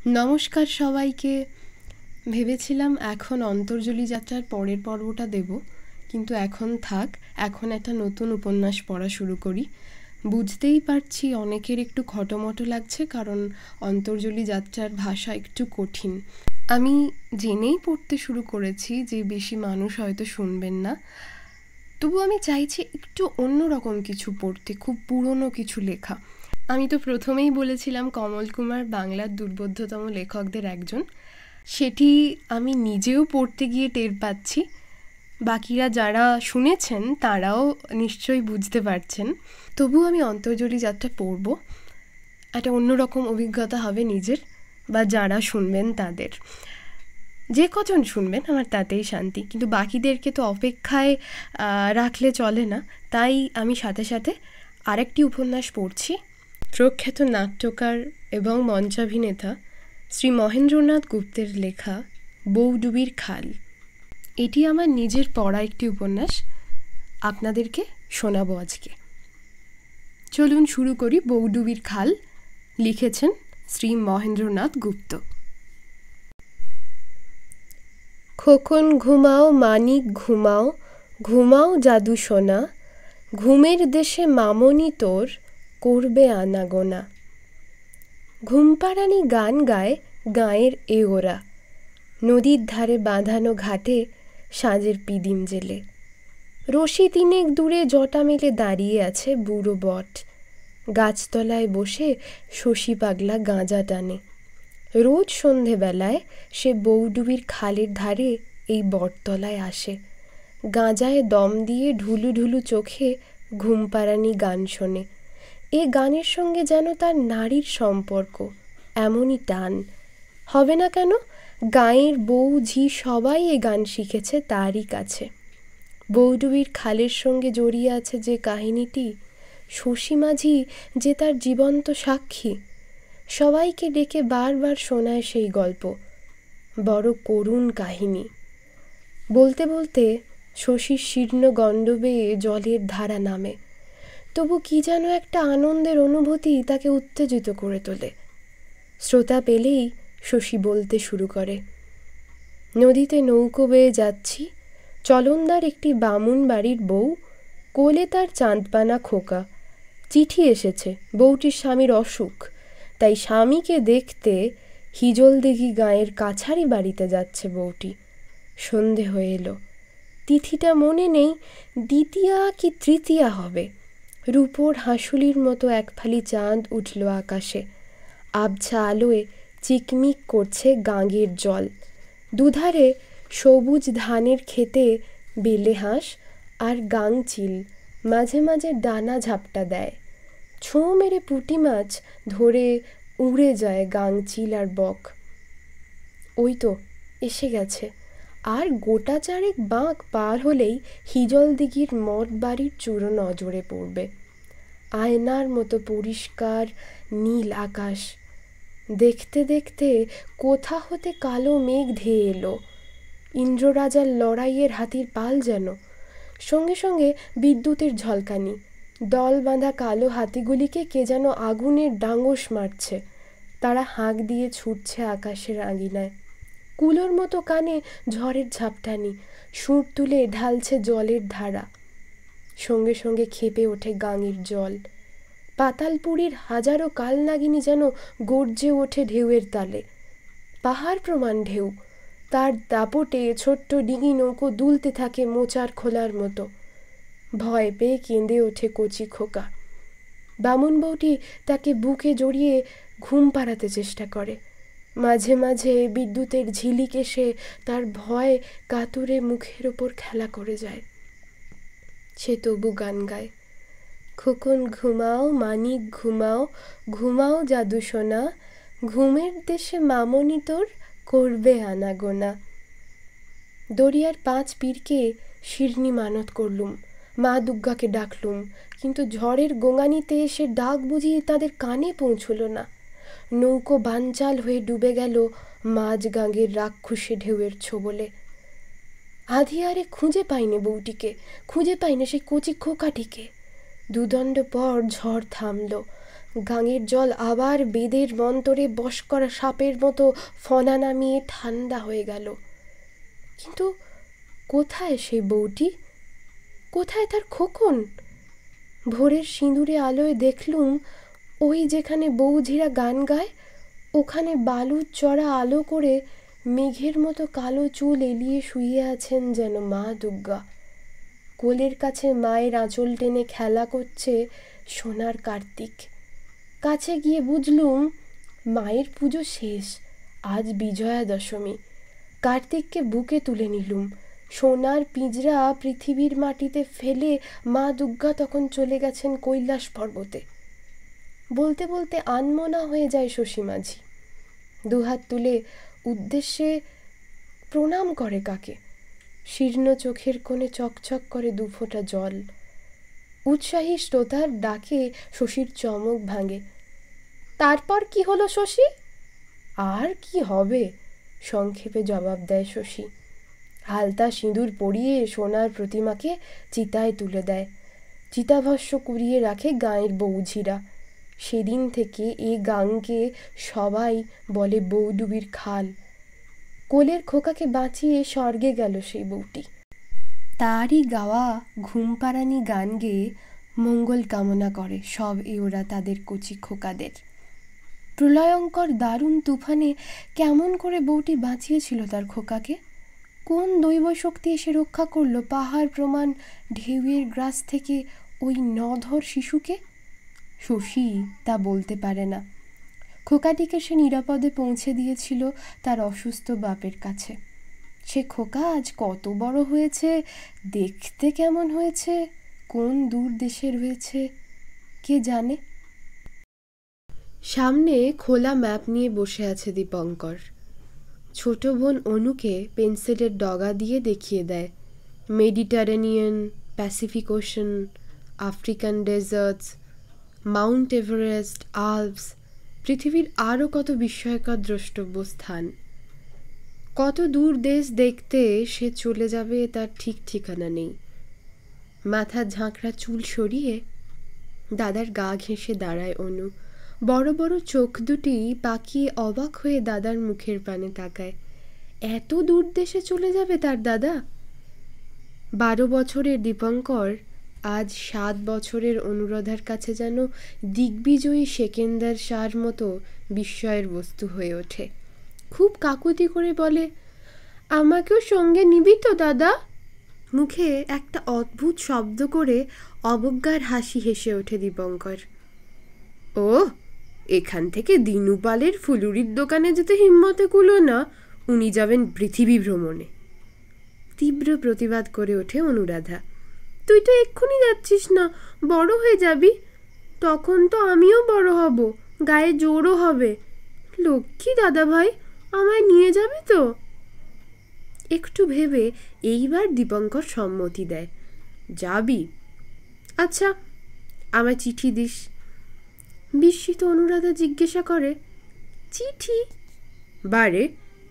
নমস্কার সবাইকে। ভেবেছিলাম এখন অন্তর্জলি যাত্রার পরের পর্বটা দেব, কিন্তু এখন থাক, এখন একটা নতুন উপন্যাস পড়া শুরু করি। বুঝতেই পারছি অনেকের একটু খটোমটো লাগছে, কারণ অন্তর্জলি যাত্রার ভাষা একটু কঠিন। আমি জেনেই পড়তে শুরু করেছি যে বেশি মানুষ হয়তো শুনবেন না, তবু আমি চাইছি একটু অন্যরকম কিছু পড়তে, খুব পুরনো কিছু লেখা। আমি তো প্রথমেই বলেছিলাম কমল কুমার বাংলার দুর্বোধ্যতম লেখকদের একজন। সেটি আমি নিজেও পড়তে গিয়ে টের পাচ্ছি, বাকিরা যারা শুনেছেন তারাও নিশ্চয়ই বুঝতে পারছেন। তবু আমি অন্তর্জলি যাত্রা পড়ব, একটা অন্যরকম অভিজ্ঞতা হবে নিজের বা যারা শুনবেন তাদের। যে কজন শুনবেন আমার তাতেই শান্তি, কিন্তু বাকিদেরকে তো অপেক্ষায় রাখলে চলে না। তাই আমি সাথে সাথে আরেকটি উপন্যাস পড়ছি। প্রখ্যাত নাট্যকার এবং মঞ্চাভিনেতা শ্রী মহেন্দ্রনাথ গুপ্তের লেখা বউডুবির খাল। এটি আমার নিজের পড়া একটি উপন্যাস, আপনাদেরকে শোনাবো আজকে। চলুন শুরু করি। বউডুবির খাল লিখেছেন শ্রী মহেন্দ্রনাথ গুপ্ত। খোকন ঘুমাও মানিক ঘুমাও, ঘুমাও জাদু সোনা, ঘুমের দেশে মামনি তোর করবে আনাগোনা। ঘুমপাড়ানি গান গায় গাঁয়ের এ ওরা, নদীর ধারে বাঁধানো ঘাটে সাঁজের পিদিম জেলে। রশি তিনেক দূরে জটা মেলে দাঁড়িয়ে আছে বুড়ো বট, গাছতলায় বসে শশী পাগলা গাঁজা টানে। রোজ সন্ধেবেলায় সে বউডুবির খালের ধারে এই বটতলায় আসে, গাঁজায় দম দিয়ে ঢুলু ঢুলু চোখে ঘুমপাড়ানি গান শোনে। এ গানের সঙ্গে যেন তার নারীর সম্পর্ক, এমনই টান। হবে না কেন? গাঁয়ের বউ ঝি সবাই এ গান শিখেছে তারই কাছে। বউডুবির খালের সঙ্গে জড়িয়ে আছে যে কাহিনীটি, শশী মাঝি যে তার জীবন্ত সাক্ষী। সবাইকে ডেকে বারবার শোনায় সেই গল্প, বড় করুণ কাহিনী। বলতে বলতে শশীর শীর্ণ গণ্ড বেয়ে জলের ধারা নামে, তবু কি যেন একটা আনন্দের অনুভূতি তাকে উত্তেজিত করে তোলে। শ্রোতা পেলেই শশী বলতে শুরু করে, নদীতে নৌকো বেয়ে যাচ্ছি, চলনদার একটি বামুন বাড়ির বউ, কোলে তার চাঁদপানা খোকা। চিঠি এসেছে, বউটির স্বামীর অসুখ, তাই স্বামীকে দেখতে হিজলদিঘি গাঁয়ের কাছারি বাড়িতে যাচ্ছে বউটি। সন্ধে হয়ে এলো, তিথিটা মনে নেই, দ্বিতীয়া কি তৃতীয়া হবে। রূপোর হাঁসুলির মতো এক ফালি চাঁদ উঠল আকাশে, আবছা আলোয় চিকমিক করছে গাঙ্গের জল। দুধারে সবুজ ধানের খেতে বেলে হাঁস আর গাংচিল মাঝে মাঝে ডানা ঝাপটা দেয়। ছোঁ মেরে পুঁটি মাছ ধরে উড়ে যায় গাংচিল আর বক। ওই তো এসে গেছে, আর গোটা চারেক বাঁক পার হলেই হিজলদিঘির মঠ বাড়ির চূড়ো নজরে পড়বে। আয়নার মতো পরিষ্কার নীল আকাশ। দেখতে দেখতে কোথা হতে কালো মেঘ ধেয়ে এলো, ইন্দ্ররাজার লড়াইয়ের হাতির পাল যেন। সঙ্গে সঙ্গে বিদ্যুতের ঝলকানি, দল বাঁধা কালো হাতিগুলিকে কে যেন আগুনের ডাঙ্গস মারছে। তারা হাঁক দিয়ে ছুটছে আকাশের আঙিনায়। কুলোর মতো কানে ঝড়ের ঝাপটানি, সুর তুলে ঢালছে জলের ধারা। সঙ্গে সঙ্গে খেপে ওঠে গাঙের জল। পাতালপুরীর হাজারো কালনাগিনী যেন গর্জে ওঠে ঢেউয়ের তালে। পাহাড় প্রমাণ ঢেউ, তার দাপটে ছোট্ট ডিঙি নৌকো দুলতে থাকে মোচার খোলার মতো। ভয় পেয়ে কেঁদে ওঠে কচি খোকা। বামুন বউটি তাকে বুকে জড়িয়ে ঘুম পাড়াতে চেষ্টা করে। মাঝে মাঝে বিদ্যুতের ঝিলিক এসে তার ভয় কাতুরে মুখের ওপর খেলা করে যায়। সে তবু গান গায়, খোকন ঘুমাও মানিক ঘুমাও, ঘুমাও জাদু সোনা, ঘুমের দেশে মামনি তোর করবে আনাগোনা। দরিয়ার 5 পীরকে শিরনি মানত করলুম, মা দুর্গাকে ডাকলুম, কিন্তু ঝড়ের গোঙানিতে এসে ডাক বুঝি তাদের কানে পৌঁছল না। নৌকো বানচাল হয়ে ডুবে গেল মাঝ গাঙ্গের রাক্ষসে ঢেউয়ের ছোবলে। আধিয়ারে খুঁজে পাইনি বউটিকে, খুঁজে পাইনি সেই কচি খোকাটিকে। দুদণ্ড পর ঝড় থামল, গাঙের জল আবার বেদের মন্তরে বশ করা সাপের মতো ফনা নামিয়ে ঠান্ডা হয়ে গেল। কিন্তু কোথায় সেই বউটি? কোথায় তার খোকন? ভোরের সিঁদুরে আলোয় দেখলুম ওই যেখানে বউঝিরা গান গায়, ওখানে বালুর চড়া আলো করে মেঘের মতো কালো চুল এলিয়ে শুয়ে আছেন যেন মা দুর্গা। কোলের কাছে মায়ের আঁচল টেনে খেলা করছে সোনার কার্তিক। কাছে গিয়ে বুঝলুম মায়ের পুজো শেষ, আজ বিজয়া দশমী। কার্তিককে বুকে তুলে নিলুম। সোনার পিঁজরা পৃথিবীর মাটিতে ফেলে মা দুর্গা তখন চলে গেছেন কৈলাস পর্বতে। বলতে বলতে আনমনা হয়ে যায় শশী মাঝি। দুহাত তুলে উদ্দেশ্যে প্রণাম করে কাকে। শীর্ণ চোখের কোণে চকচক করে দুফোঁটা জল। উৎসাহী শ্রোতার ডাকে শশীর চমক ভাঙে। তারপর কি হলো শশী? আর কি হবে, সংক্ষেপে জবাব দেয় শশী। হালতা সিঁদুর পরিয়ে সোনার প্রতিমাকে চিতায় তুলে দেয়। চিতাভস্য কুড়িয়ে রাখে গাঁয়ের বউঝিরা। সেদিন থেকে এ গাংকে সবাই বলে বৌডুবির খাল। কোলের খোকাকে বাঁচিয়ে স্বর্গে গেল সেই বউটি। তারই গাওয়া ঘুমপাড়ানি গান গেয়ে মঙ্গল কামনা করে সব এওরা তাদের কচি খোকাদের। প্রলয়ঙ্কর দারুণ তুফানে কেমন করে বউটি বাঁচিয়েছিল তার খোকাকে? কোন দৈব শক্তি এসে রক্ষা করলো পাহাড় প্রমাণ ঢেউয়ের গ্রাস থেকে ওই নধর শিশুকে? শশী তা বলতে পারে না। খোকাটিকে সে নিরাপদে পৌঁছে দিয়েছিল তার অসুস্থ বাপের কাছে। সে খোকা আজ কত বড় হয়েছে, দেখতে কেমন হয়েছে, কোন দূর দেশে রয়েছে কে জানে। সামনে খোলা ম্যাপ নিয়ে বসে আছে দীপঙ্কর। ছোট বোন অনুকে পেন্সিলের ডগা দিয়ে দেখিয়ে দেয় Mediterranean, Pacific ocean, African deserts, Mount Everest, Alps, পৃথিবীর আরও কত বিস্ময়কর দ্রষ্টব্য স্থান। কত দূর দেশ দেখতে সে চলে যাবে তার ঠিক ঠিকানা নেই। মাথার ঝাঁকড়া চুল সরিয়ে দাদার গা ঘেঁষে দাঁড়ায় অনু। বড় বড় চোখ দুটি পাকিয়ে অবাক হয়ে দাদার মুখের পানে তাকায়। এত দূর দেশে চলে যাবে তার দাদা? 12 বছরের দীপঙ্কর আজ 7 বছরের অনুরাধার কাছে যেন দিগ্বিজয়ী সেকেন্দার শাহর মতো বিস্ময়ের বস্তু হয়ে ওঠে। খুব কাকুতি করে বলে, আমাকেও সঙ্গে নিবি তো দাদা? মুখে একটা অদ্ভুত শব্দ করে অবজ্ঞার হাসি হেসে ওঠে দীপঙ্কর। ও, এখান থেকে দিনুপালের ফুলুরির দোকানে যেতে হিম্মতে কুলো না, উনি যাবেন পৃথিবী ভ্রমণে। তীব্র প্রতিবাদ করে ওঠে অনুরাধা। তুই তো এক্ষুনি যাচ্ছিস না, বড় হয়ে যাবি, তখন তো আমিও বড় হব, গায়ে জোরও হবে। লক্ষ্মী দাদা ভাই, আমায় নিয়ে যাবি তো? একটু ভেবে এইবার দীপঙ্কর সম্মতি দেয়। যাবি? আচ্ছা, আমায় চিঠি দিস। বিস্মিত অনুরাধা জিজ্ঞাসা করে, চিঠি? বারে,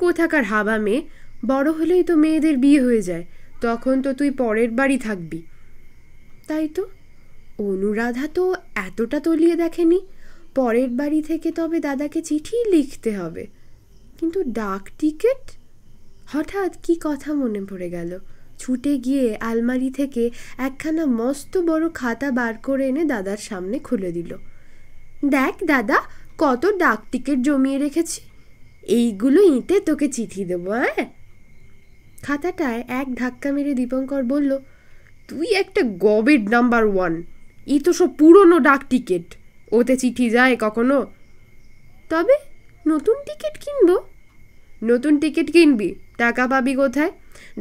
কোথাকার হাবা মেয়ে, বড় হলেই তো মেয়েদের বিয়ে হয়ে যায়, তখন তো তুই পরের বাড়ি থাকবি। তাই তো, অনুরাধা তো এতটা তলিয়ে দেখেনি। পরের বাড়ি থেকে তবে দাদাকে চিঠি লিখতে হবে, কিন্তু ডাক টিকিট? হঠাৎ কি কথা মনে পড়ে গেল। ছুটে গিয়ে আলমারি থেকে একখানা মস্ত বড় খাতা বার করে এনে দাদার সামনে খুলে দিল। দেখ দাদা, কত ডাক টিকিট জমিয়ে রেখেছি, এইগুলো ইঁটে তোকে চিঠি দেবো। হ্যাঁ? খাতাটায় এক ধাক্কা মেরে দীপঙ্কর বলল, তুই একটা গবেট নাম্বার 1। ই তো সব পুরনো ডাক টিকিট, ওতে চিঠি যায় কখনো? তবে নতুন টিকিট কিনবো। নতুন টিকিট কিনবি, টাকা পাবি কোথায়?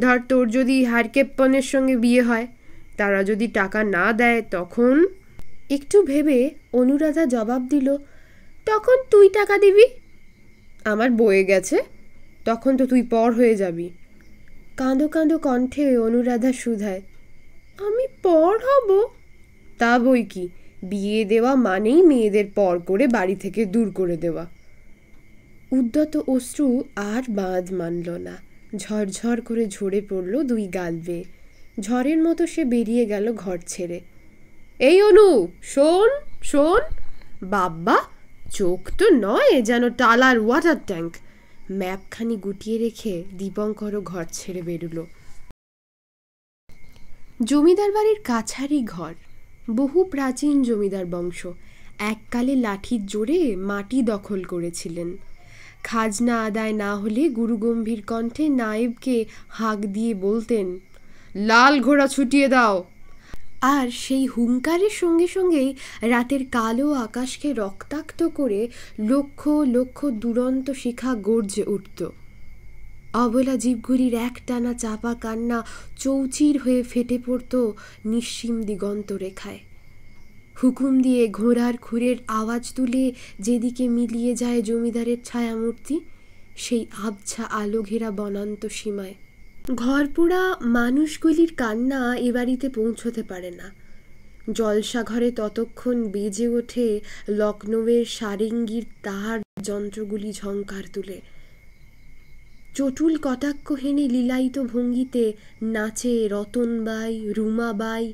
ধর তোর যদি হারকেপ্পনের সঙ্গে বিয়ে হয়, তারা যদি টাকা না দেয় তখন? একটু ভেবে অনুরাধা জবাব দিল, তখন তুই টাকা দিবি। আমার বয়ে গেছে, তখন তো তুই পর হয়ে যাবি। কাঁদো কাঁদো কণ্ঠে অনুরাধা শুধায়, আমি পর হব? তা বই কি, বিয়ে দেওয়া মানেই মেয়েদের পর করে বাড়ি থেকে দূর করে দেওয়া। উদ্যত অশ্রু আর বাঁধ মানল না, ঝরঝর করে ঝরে পড়ল দুই গাল বেয়ে। ঝড়ের মতো সে বেরিয়ে গেল ঘর ছেড়ে। এই অনু, শোন শোন, বাব্বা, চোখ তো নয়, যেন টালার ওয়াটার ট্যাঙ্ক। ম্যাপখানি গুটিয়ে রেখে দীপঙ্করও ঘর ছেড়ে বেরুল। জমিদার বাড়ির কাছারি ঘর, বহু প্রাচীন জমিদার বংশ, এককালে লাঠির জোরে মাটি দখল করেছিলেন। খাজনা আদায় না হলে গুরুগম্ভীর কণ্ঠে নায়েবকে হাঁক দিয়ে বলতেন, লাল ঘোড়া ছুটিয়ে দাও। আর সেই হুঙ্কারের সঙ্গে সঙ্গেই রাতের কালো আকাশকে রক্তাক্ত করে লক্ষ লক্ষ দুরন্ত শিখা গর্জে উঠত। অবলা জীবগুলির একটানা চাপা কান্না চৌচির হয়ে ফেটে পড়ত নিঃসীম দিগন্ত রেখায়। হুকুম দিয়ে ঘোড়ার খুরের আওয়াজ তুলে যেদিকে মিলিয়ে যায় জমিদারের ছায়ামূর্তি, সেই আবছা আলো ঘেরা বনান্ত সীমায় ঘরপোড়া মানুষগুলির কান্না এ বাড়িতে পৌঁছতে পারে না। জলসাঘরে ততক্ষণ বেজে ওঠে লখনৌয়ের সারেঙ্গির তাহার যন্ত্রগুলি ঝংকার তুলে। চটুল কটাক্ষহীনে লীলায়িত ভঙ্গিতে নাচে রতনবাই, রুমাবাই,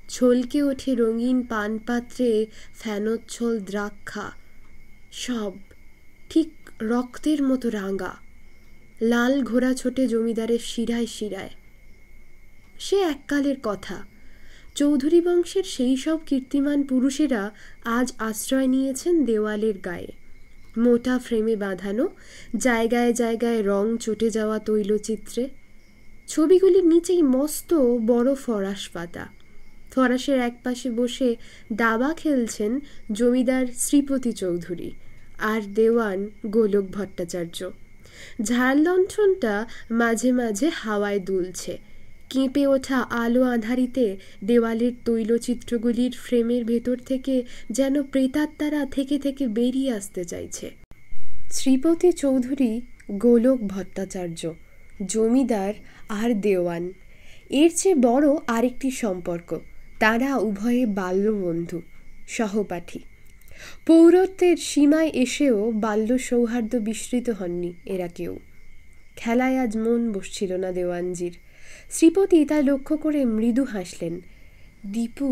ছলকে ওঠে রঙিন পানপাত্রে ফ্যানোচ্ছল দ্রাক্ষা, সব ঠিক রক্তের মতো রাঙা। লাল ঘোড়া ছোটে জমিদারের শিরায় শিরায়। সে এককালের কথা। চৌধুরী বংশের সেই সব কীর্তিমান পুরুষেরা আজ আশ্রয় নিয়েছেন দেওয়ালের গায়ে। মোটা ফ্রেমে বাঁধানো, জায়গায় জায়গায় রং চটে যাওয়া তৈলচিত্রে। ছবিগুলির নিচেই মস্ত বড় ফরাস পাতা। ফরাসের একপাশে বসে দাবা খেলছেন জমিদার শ্রীপতি চৌধুরী আর দেওয়ান গোলক ভট্টাচার্য। ঝাড় লণ্ঠনটা মাঝে মাঝে হাওয়ায় দুলছে। কেঁপে ওঠা আলো আঁধারিতে দেওয়ালের তৈলচিত্রগুলির ফ্রেমের ভেতর থেকে যেন প্রেতাত্মারা থেকে থেকে বেরিয়ে আসতে চাইছে। শ্রীপতি চৌধুরী, গোলক ভট্টাচার্য, জমিদার আর দেওয়ান, এর চেয়ে বড় আরেকটি সম্পর্ক, তারা উভয়ে বাল্যবন্ধু, সহপাঠী। পৌরত্বের সীমায় এসেও বাল্য সৌহার্দ্য বিস্মৃত হননি এরা কেউ। খেলায় আজ মন বসছিল না দেওয়ানজির। শ্রীপতি তা লক্ষ্য করে মৃদু হাসলেন। দীপু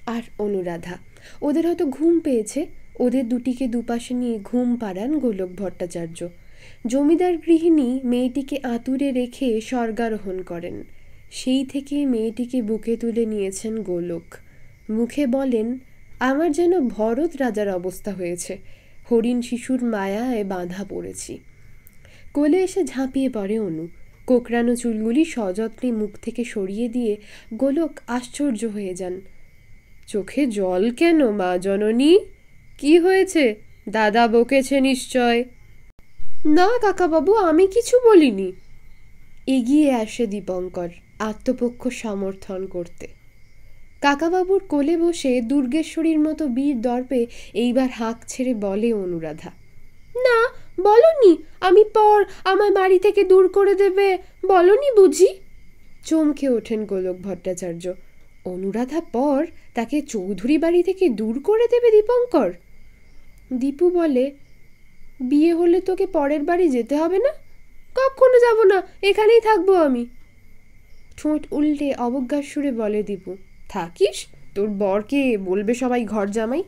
আর অনুরাধা, ওদের হয়তো ঘুম পেয়েছে, ওদের দুটিকে দুপাশে নিয়ে ঘুম পাড়ান গোলক ভট্টাচার্য। জমিদার গৃহিণী মেয়েটিকে আঁতুড়ে রেখে স্বর্গারোহণ করেন। সেই থেকে মেয়েটিকে বুকে তুলে নিয়েছেন গোলক। মুখে বলেন, আমার যেন ভরত রাজার অবস্থা হয়েছে, হরিণ শিশুর মায়ায় বাঁধা পড়েছি। কোলে এসে ঝাঁপিয়ে পড়ে অনু। কোকড়ানো চুলগুলি সযত্নে মুখ থেকে সরিয়ে দিয়ে গোলক আশ্চর্য হয়ে যান। চোখে জল কেন মা জননী? কি হয়েছে? দাদা বকেছে নিশ্চয়। না কাকাবাবু, আমি কিছু বলিনি। এগিয়ে আসে দীপঙ্কর আত্মপক্ষ সমর্থন করতে। কাকাবাবুর কোলে বসে দুর্গেশ্বরীর মতো বীর দর্পে এইবার হাঁক ছেড়ে বলে অনুরাধা, না বলনি, আমি পর আমায় বাড়ি থেকে দূর করে দেবে বলনি বুঝি? চমকে ওঠেন গোলক ভট্টাচার্য। অনুরাধা পর তাকে চৌধুরী বাড়ি থেকে দূর করে দেবে দীপঙ্কর? দীপু বলে, বিয়ে হলে তোকে পরের বাড়ি যেতে হবে না? কখনো যাব না, এখানেই থাকবো আমি। ঠোঁট উল্টে অবজ্ঞার সুরে বলে দীপু, থাকিস, তোর বরকে বলবে সবাই ঘর জামাই।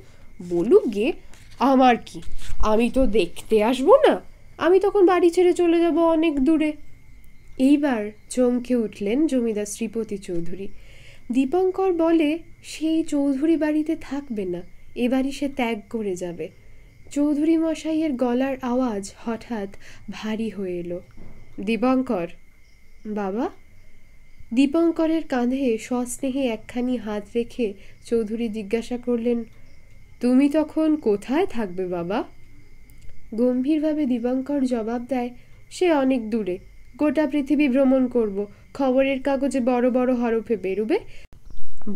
বলুক গে, আমার কি, আমি তো দেখতে আসবো না, আমি তখন বাড়ি ছেড়ে চলে যাব অনেক দূরে। এইবার চমকে উঠলেন জমিদার শ্রীপতি চৌধুরী। দীপঙ্কর বলে, সেই চৌধুরী বাড়িতে থাকবে না, এ বাড়ি সে ত্যাগ করে যাবে। চৌধুরী মশাইয়ের গলার আওয়াজ হঠাৎ ভারী হয়ে এলো। দীপঙ্কর। বাবা? দীপঙ্করের কাঁধে সস্নেহে একখানি হাত রেখে চৌধুরী জিজ্ঞাসা করলেন, তুমি তখন কোথায় থাকবে বাবা? গম্ভীরভাবে দীপঙ্কর জবাব দেয়, সে অনেক দূরে, গোটা পৃথিবী ভ্রমণ করব, খবরের কাগজে বড় বড় হরফে বেরুবে,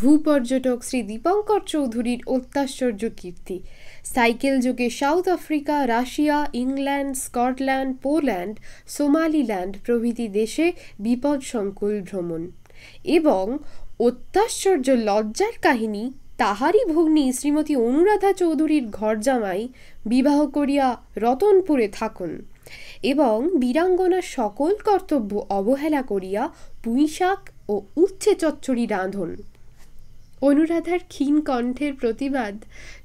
ভূপর্যটক শ্রী দীপঙ্কর চৌধুরীর অত্যাশ্চর্য কীর্তি। সাইকেল যোগে south Africa, Russia, England, Scotland, Poland, Somaliland প্রভৃতি দেশে বিপদ সংকুল ভ্রমণ। এবং অত্যাশ্চর্য লজ্জার কাহিনী, তাহারই ভগ্নী শ্রীমতী অনুরাধা চৌধুরীর ঘর জামাই বিবাহ করিয়া রতনপুরে থাকুন এবং বীরাঙ্গনার সকল কর্তব্য অবহেলা করিয়া পুঁইশাক ও উচ্ছে চচ্চড়ি রাঁধন। অনুরাধার ক্ষীণ কণ্ঠের প্রতিবাদ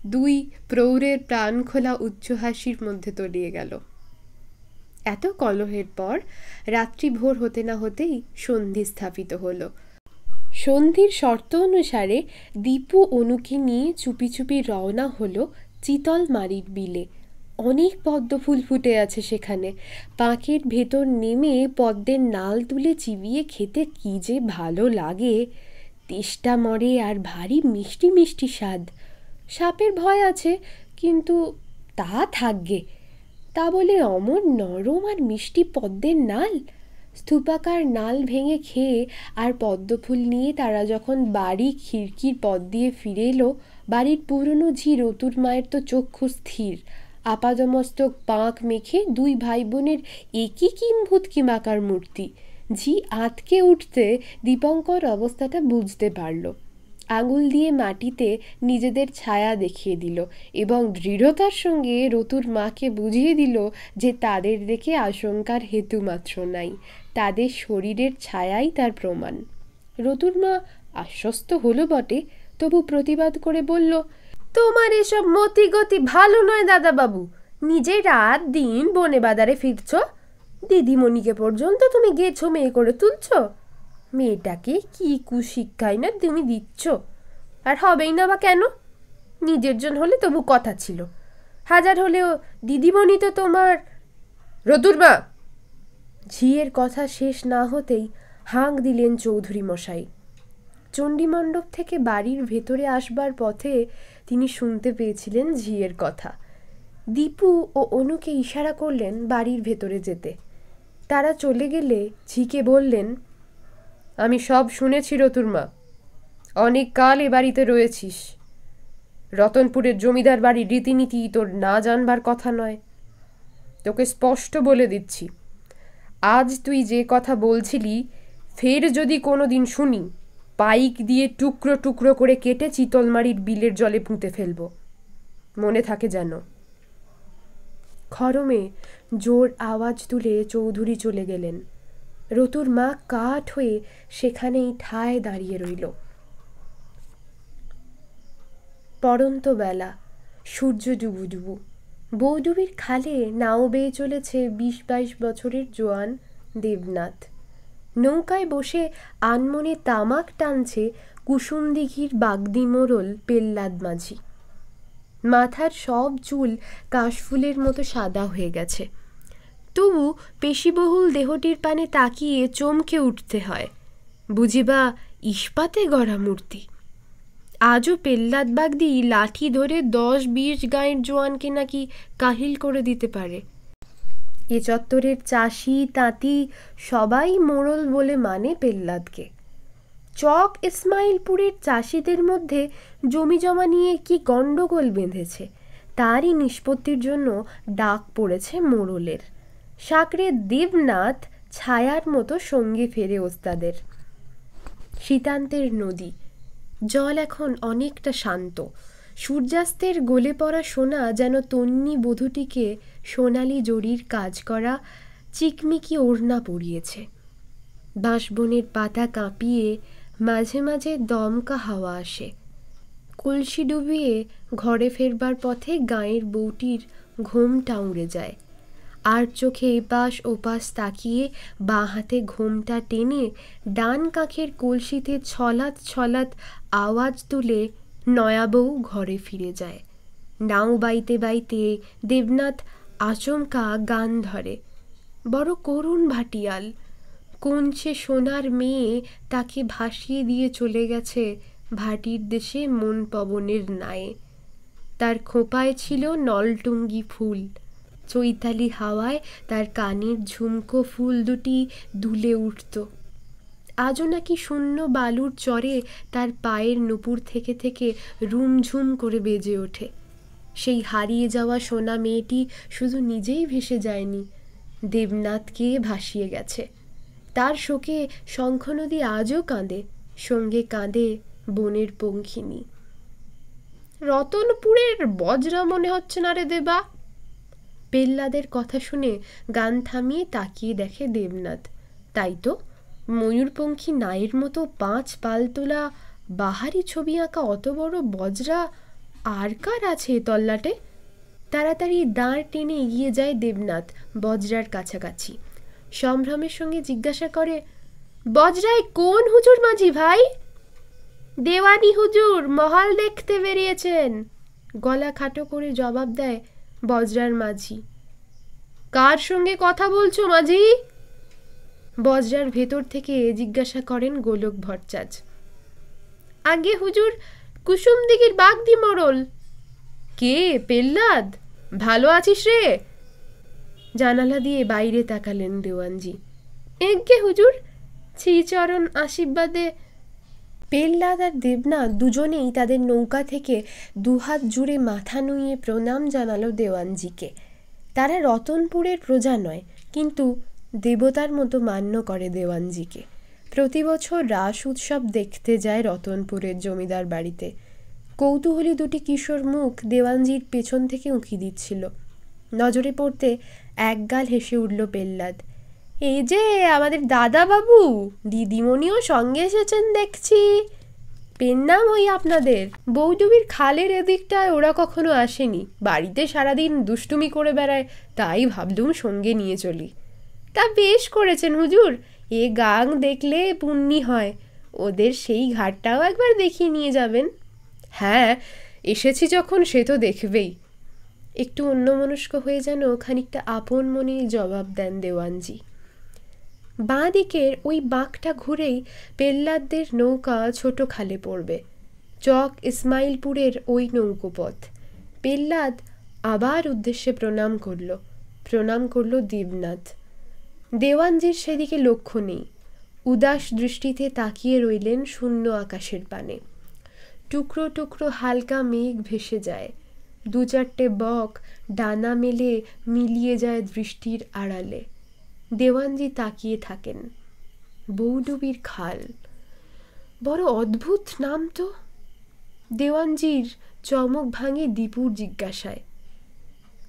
দুই প্রৌঢ়ের প্রাণখোলা উচ্চহাসির মধ্যে তলিয়ে গেল। এত কলহের পর রাত্রি ভোর হতে না হতেই সন্ধি স্থাপিত হল। সন্ধির শর্ত অনুসারে দীপু অনুকে নিয়ে চুপি চুপি রওনা হলো চিতলমারির বিলে। অনেক পদ্মফুল ফুটে আছে সেখানে। পাঁকের ভেতর নেমে পদ্মের নাল তুলে চিবিয়ে খেতে কি যে ভালো লাগে! তেষ্টা মরে আর ভারী মিষ্টি মিষ্টি স্বাদ। সাপের ভয় আছে, কিন্তু তা থাকবে। তা বলে অমন নরম আর মিষ্টি পদ্মের নাল! স্তূপাকার নাল ভেঙে খেয়ে আর পদ্মফুল নিয়ে তারা যখন বাড়ি খিড়কির পথ দিয়ে ফিরে এলো, বাড়ির পুরনো ঝি রতুর মায়ের তো চক্ষু স্থির। আপাদমস্তক পাঁক মেখে দুই ভাই বোনের একই কিম্ভূত কিমাকার মূর্তি। ঝি আঁতকে উঠতে দীপঙ্কর অবস্থাটা বুঝতে পারল। আঙুল দিয়ে মাটিতে নিজেদের ছায়া দেখিয়ে দিল এবং দৃঢ়তার সঙ্গে রতুর মাকে বুঝিয়ে দিল যে তাদের দেখে আশঙ্কার হেতু মাত্র নাই, তাদের শরীরের ছায়াই তার প্রমাণ। রতুর মা আশ্বস্ত হলো বটে, তবু প্রতিবাদ করে বলল, তোমার এসব মতি গতি ভালো নয় দাদাবাবু। নিজে রাত দিন বনে বাজারে ফিরছ, দিদিমণিকে পর্যন্ত তুমি গেছো মেয়ে করে তুলছ। মেয়েটাকে কি কুশিক্ষাই না তুমি দিচ্ছ, আর হবেই না বা কেন? নিজের জন হলে তবু কথা ছিল, হাজার হলেও দিদিমণি তো তোমার। রতুর মা! ঝিয়ের কথা শেষ না হতেই হাঁক দিলেন চৌধুরী মশাই। চণ্ডীমণ্ডপ থেকে বাড়ির ভেতরে আসবার পথে তিনি শুনতে পেয়েছিলেন ঝিয়ের কথা। দীপু ও অনুকে ইশারা করলেন বাড়ির ভেতরে যেতে। তারা চলে গেলে ঝিকে বললেন, আমি সব শুনেছি রতুর মা। অনেক কাল এ বাড়িতে রয়েছিস। রতনপুরের জমিদার বাড়ির রীতিনীতি তোর না জানবার কথা নয়। তোকে স্পষ্ট বলে দিচ্ছি, আজ তুই যে কথা বলছিলি ফের যদি কোনো দিন শুনি, পাইক দিয়ে টুকরো টুকরো করে কেটে চিতলমারির বিলের জলে পুঁতে ফেলব। মনে থাকে যেন। খরমে জোর আওয়াজ তুলে চৌধুরী চলে গেলেন। রতুর মা কাঠ হয়ে সেখানেই ঠায় দাঁড়িয়ে রইল। পড়ন্ত বেলা, সূর্য ডুবু ডুবু। বৌডুবির খালে নাও বেয়ে চলেছে ২০-২২ বছরের জোয়ান দেবনাথ। নৌকায় বসে আনমনে তামাক টানছে কুসুমদিঘির বাগদি মোড়ল পেল্লাদ মাঝি। মাথার সব চুল কাশফুলের মতো সাদা হয়ে গেছে, তবু পেশিবহুল দেহটির পানে তাকিয়ে চমকে উঠতে হয়। বুঝিবা ইস্পাতে গড়া মূর্তি। আজও পেল্লাদ বাগদি লাঠি ধরে ১০-২০ গাঁয়ের জোয়ানকে নাকি কাহিল করে দিতে পারে। এ চত্বরের চাষি তাঁতি সবাই মোড়ল বলে মানে পেল্লাদকে। চক ইসমাইলপুরের চাষিদের মধ্যে জমি জমা নিয়ে কি গণ্ডগোল বেঁধেছে, তারই নিষ্পত্তির জন্য ডাক পড়েছে মোড়লের। সাকরে দেবনাথ ছায়ার মতো সঙ্গে ফেরে ওস্তাদের। শীতান্তের নদী, জল এখন অনেকটা শান্ত। সূর্যাস্তের গলে পড়া সোনা যেন তন্নি বধূটিকে সোনালি জরির কাজ করা চিকমিকি ওড়না পরিয়েছে। বাঁশবনের পাতা কাঁপিয়ে মাঝে মাঝে দমকা হাওয়া আসে। কলসি ডুবিয়ে ঘরে ফেরবার পথে গাঁয়ের বউটির ঘোমটা উড়ে যায়। আর চোখে এপাশ ওপাশ তাকিয়ে বাঁ হাতে ঘোমটা টেনে ডান কাঁখের কলসিতে ছলাৎ ছলাৎ আওয়াজ তুলে নয়া বউ ঘরে ফিরে যায়। নাও বাইতে বাইতে দেবনাথ আচমকা গান ধরে, বড় করুণ ভাটিয়াল। কোন সে সোনার মেয়ে তাকে ভাসিয়ে দিয়ে চলে গেছে ভাটির দেশে মন পবনের নায়ে। তার খোঁপায় ছিল নলটুঙ্গি ফুল, চৈতালি হাওয়ায় তার কানের ঝুমকো ফুল দুটি দুলে উঠত। আজও নাকি শূন্য বালুর চরে তার পায়ের নুপুর থেকে থেকে রুমঝুম করে বেজে ওঠে। সেই হারিয়ে যাওয়া সোনা মেয়েটি শুধু নিজেই ভেসে যায়নি, দেবনাথকে ভাসিয়ে গেছে। তার শোকে শঙ্খনদী আজও কাঁদে, সঙ্গে কাঁদে বনের পঙ্খিনী। রতনপুরের বজরা মনে হচ্ছে না রে দেবা? পেল্লাদের কথা শুনে গান থামিয়ে তাকিয়ে দেখে দেবনাথ। তাই তো, ময়ূরপঙ্খী নায়ের মতো ৫ পাল তোলা বাহারি ছবি আঁকা অত বড় বজরা আর কার আছে এ তল্লাটে? তাড়াতাড়ি দাঁড় টেনে এগিয়ে যায় দেবনাথ বজরার কাছাকাছি। সম্ভ্রমের সঙ্গে জিজ্ঞাসা করে, বজরায় কোন হুজুর মাঝি ভাই? দেওয়ানি হুজুর, মহাল দেখতে বেরিয়েছেন, গলা খাটো করে জবাব দেয় বজরার মাঝি। কার সঙ্গে কথা বলছো মাঝি? বজরার ভেতর থেকে জিজ্ঞাসা করেন গোলক ভট্টাচ। আগে হুজুর, কুসুম দিঘির বাগদি মোড়ল। কে, পেল্লাদ? ভালো আছিস রে? জানালা দিয়ে বাইরে তাকালেন দেওয়ানজি। এঁকে হুজুর, শ্রীচরণ আশীর্বাদে। পেল্লাদ আর দেবনাথ দুজনেই তাদের নৌকা থেকে দুহাত জুড়ে মাথা নুইয়ে প্রণাম জানালো দেওয়ানজিকে। তারা রতনপুরের প্রজা নয়, কিন্তু দেবতার মতো মান্য করে দেওয়ানজিকে। প্রতি বছর রাস উৎসব দেখতে যায় রতনপুরের জমিদার বাড়িতে। কৌতূহলী দুটি কিশোর মুখ দেওয়ানজির পেছন থেকে উঁকি দিচ্ছিল। নজরে পড়তে একগাল হেসে উঠল পেল্লাদ। এই যে আমাদের দাদা বাবু, দিদিমণিও সঙ্গে এসেছেন দেখছি। পেন নাম হই আপনাদের। বৌডুবির খালের এদিকটায় ওরা কখনো আসেনি, বাড়িতে সারাদিন দুষ্টুমি করে বেড়ায়, তাই ভাবলুম সঙ্গে নিয়ে চলি। তা বেশ করেছেন হুজুর, এ গাং দেখলে পুণ্যি হয়। ওদের সেই ঘাটটাও একবার দেখিয়ে নিয়ে যাবেন। হ্যাঁ, এসেছি যখন সে তো দেখবেই। একটু অন্যমনস্ক হয়ে যেন খানিকটা আপন মনে জবাব দেন দেওয়ানজি। বাঁ দিকের ওই বাঁকটা ঘুরেই পেল্লাদদের নৌকা ছোট খালে পড়বে। চক ইসমাইলপুরের ওই নৌকোপথ। পেল্লাদ আবার উদ্দেশ্যে প্রণাম করল দেবনাথ। দেওয়ানজির সেদিকে লক্ষ্য নেই। উদাস দৃষ্টিতে তাকিয়ে রইলেন শূন্য আকাশের পানে। টুকরো টুকরো হালকা মেঘ ভেসে যায়। দু চারটে বক ডানা মেলে মিলিয়ে যায় দৃষ্টির আড়ালে। দেওয়ানজি তাকিয়ে থাকেন। বৌডুবির খাল, বড় অদ্ভুত নাম তো। দেওয়ানজির চমক ভাঙে দীপুর জিজ্ঞাসায়।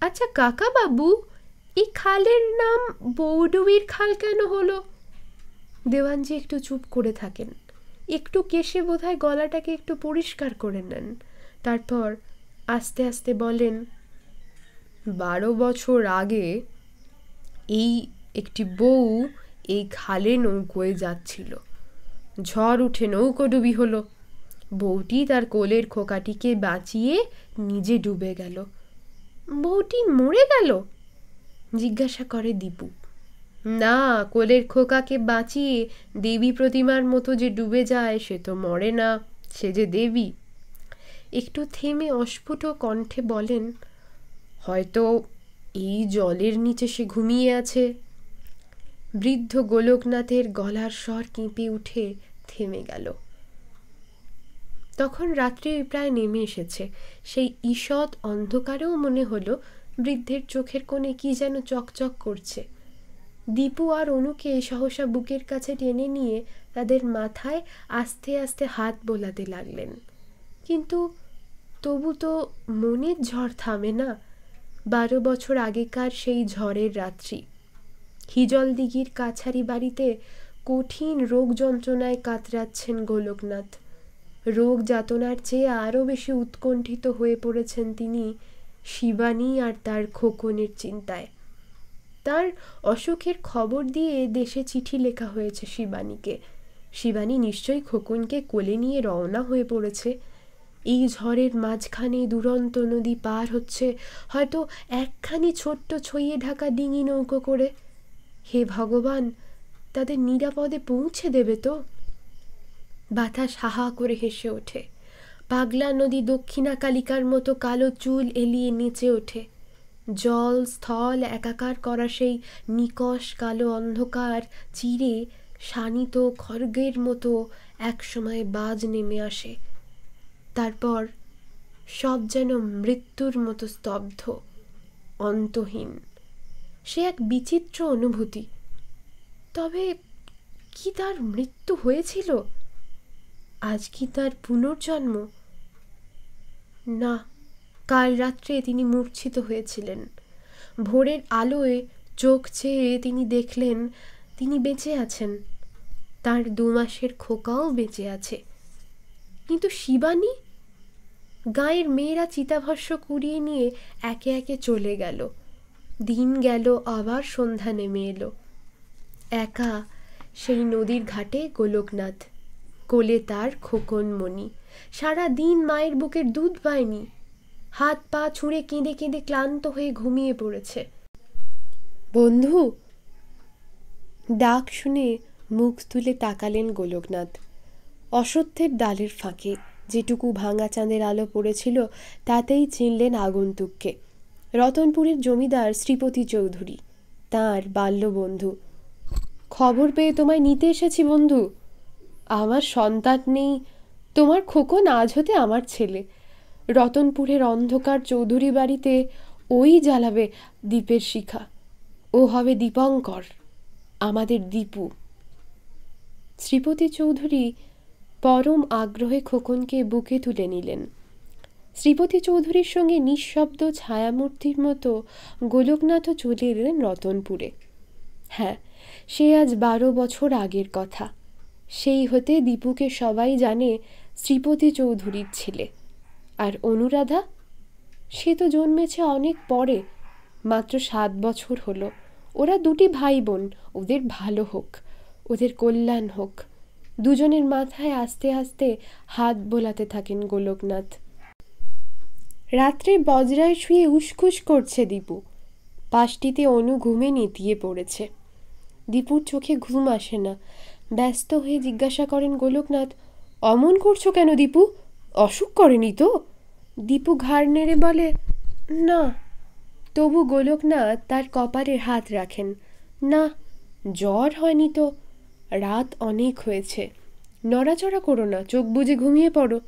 আচ্ছা কাকা বাবু, এই খালের নাম বৌডুবির খাল কেন হলো? দেওয়ানজি একটু চুপ করে থাকেন। একটু কেশে বোধহয় গলাটাকে একটু পরিষ্কার করে নেন। তারপর আস্তে আস্তে বলেন, 12 বছর আগে এই একটি বউ এই খালে নৌকোয় যাচ্ছিল। ঝড় উঠে নৌকো ডুবি হলো। বউটি তার কোলের খোকাটিকে বাঁচিয়ে নিজে ডুবে গেল। বউটি মরে গেল? জিজ্ঞাসা করে দীপু। না, কোলের খোকাকে বাঁচিয়ে দেবী প্রতিমার মতো যে ডুবে যায় সে তো মরে না, সে যে দেবী। একটু থেমে অস্ফুট কণ্ঠে বলেন, হয়তো এই জলের নিচে সে ঘুমিয়ে আছে। বৃদ্ধ গোলকনাথের গলার স্বর কেঁপে উঠে থেমে গেল। তখন রাত্রি প্রায় নেমে এসেছে। সেই ঈষৎ অন্ধকারেও মনে হলো বৃদ্ধের চোখের কোণে কি যেন চকচক করছে। দীপু আর অনুকে সহসা বুকের কাছে টেনে নিয়ে তাদের মাথায় আস্তে আস্তে হাত বোলাতে লাগলেন। কিন্তু তবু তো মনের ঝড় থামে না। 12 বছর আগেকার সেই ঝড়ের রাত্রি। হিজল দিঘির কাছারি বাড়িতে কঠিন রোগ যন্ত্রণায় কাতরাচ্ছেন গোলকনাথ। রোগ যাতনার চেয়ে আরও বেশি উৎকণ্ঠিত হয়ে পড়েছেন তিনি শিবানী আর তার খোকনের চিন্তায়। তার অসুখের খবর দিয়ে দেশে চিঠি লেখা হয়েছে শিবানীকে। শিবানী নিশ্চয়ই খোকনকে কোলে নিয়ে রওনা হয়ে পড়েছে। এই ঝড়ের মাঝখানে দুরন্ত নদী পার হচ্ছে হয়তো একখানি ছোট্ট ছইয়ে ঢাকা ডিঙি নৌকো করে। হে ভগবান, তাদের নিরাপদে পৌঁছে দেবে তো? বাতাস হাহা করে হেসে ওঠে। পাগলা নদী দক্ষিণা কালিকার মতো কালো চুল এলিয়ে নেচে ওঠে। জল স্থল একাকার করা সেই নিকষ কালো অন্ধকার চিরে শানিত খড়গের মতো একসময় বাজ নেমে আসে। তারপর সব যেন মৃত্যুর মতো স্তব্ধ, অন্তহীন। সে এক বিচিত্র অনুভূতি। তবে কি তার মৃত্যু হয়েছিল? আজ কি তার পুনর্জন্ম? না, কাল রাত্রে তিনি মূর্ছিত হয়েছিলেন। ভোরের আলোয় চোখ চেয়ে তিনি দেখলেন তিনি বেঁচে আছেন। তার 2 মাসের খোকাও বেঁচে আছে। কিন্তু শিবানী? গাঁয়ের মেয়েরা চিতাভস্ম কুড়িয়ে নিয়ে একে একে চলে গেল। দিন গেল, আবার সন্ধ্যা নেমে এলো। একা সেই নদীর ঘাটে গোলকনাথ, কোলে তার খোকনমণি। সারা দিন মায়ের বুকের দুধ পায়নি, হাত পা ছুঁড়ে কেঁদে কেঁদে ক্লান্ত হয়ে ঘুমিয়ে পড়েছে। বন্ধু ডাক শুনে মুখ তুলে তাকালেন গোলকনাথ। অশ্বত্থের ডালের ফাঁকে যেটুকু ভাঙা চাঁদের আলো পড়েছিল তাতেই চিনলেন আগন্তুককে। রতনপুরের জমিদার শ্রীপতি চৌধুরী, তাঁর বাল্যবন্ধু। খবর পেয়ে তোমায় নিতে এসেছি বন্ধু। আমার সন্তান নেই, তোমার খোকন আজ হতে আমার ছেলে। রতনপুরের অন্ধকার চৌধুরী বাড়িতে ওই জ্বালাবে দীপের শিখা। ও হবে দীপঙ্কর, আমাদের দীপু। শ্রীপতি চৌধুরী পরম আগ্রহে খোকনকে বুকে তুলে নিলেন। শ্রীপতি চৌধুরীর সঙ্গে নিঃশব্দ ছায়ামূর্তির মতো গোলকনাথও চলে এলেন রতনপুরে। হ্যাঁ, সে আজ 12 বছর আগের কথা। সেই হতে দীপুকে সবাই জানে শ্রীপতি চৌধুরীর ছেলে। আর অনুরাধা, সে তো জন্মেছে অনেক পরে, মাত্র 7 বছর হলো। ওরা দুটি ভাই বোন, ওদের ভালো হোক, ওদের কল্যাণ হোক। দুজনের মাথায় আস্তে আস্তে হাত বোলাতে থাকেন গোলকনাথ। রাত্রে বজরায় শুয়ে উসখুস করছে দীপু। পাশটিতে অনু ঘুমে নেতিয়ে পড়েছে। দীপুর চোখে ঘুম আসে না। ব্যস্ত হয়ে জিজ্ঞাসা করেন গোলকনাথ, অমন করছো কেন দীপু? অসুখ করেনি তো? দীপু ঘাড় নেড়ে বলে, না। তবু গোলকনাথ তার কপালে হাত রাখেন। না, জ্বর হয়নি তো। রাত অনেক হয়েছে, নড়াচড়া করো না, চোখ বুজে ঘুমিয়ে পড়ো।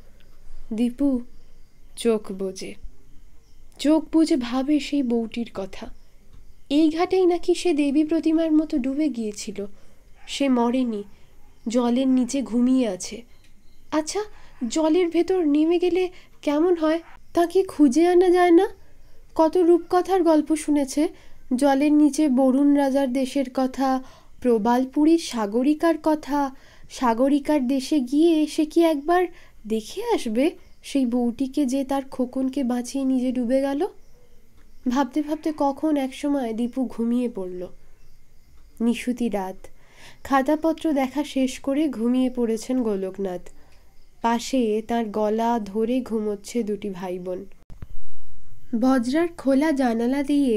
দীপু চোখ বুজে ভাবে সেই বউটির কথা। এই ঘাটেই নাকি সে দেবী প্রতিমার মতো ডুবে গিয়েছিল। সে মরেনি, জলের নিচে ঘুমিয়ে আছে। আচ্ছা, জলের ভেতর নেমে গেলে কেমন হয় তাকে খুঁজে আনা যায় না? কত রূপকথার গল্প শুনেছে, জলের নিচে বরুণ রাজার দেশের কথা, প্রবালপুরীর সাগরিকার কথা। সাগরিকার দেশে গিয়ে সে কি একবার দেখে আসবে সেই বউটিকে যে তার খোকনকে বাঁচিয়ে নিজে ডুবে গেল? ভাবতে ভাবতে কখন একসময় দীপু ঘুমিয়ে পড়ল। নিশুতি রাত। খাতাপত্র দেখা শেষ করে ঘুমিয়ে পড়েছেন গোলকনাথ। পাশে তার গলা ধরে ঘুমোচ্ছে দুটি ভাই বোন। বজরার খোলা জানালা দিয়ে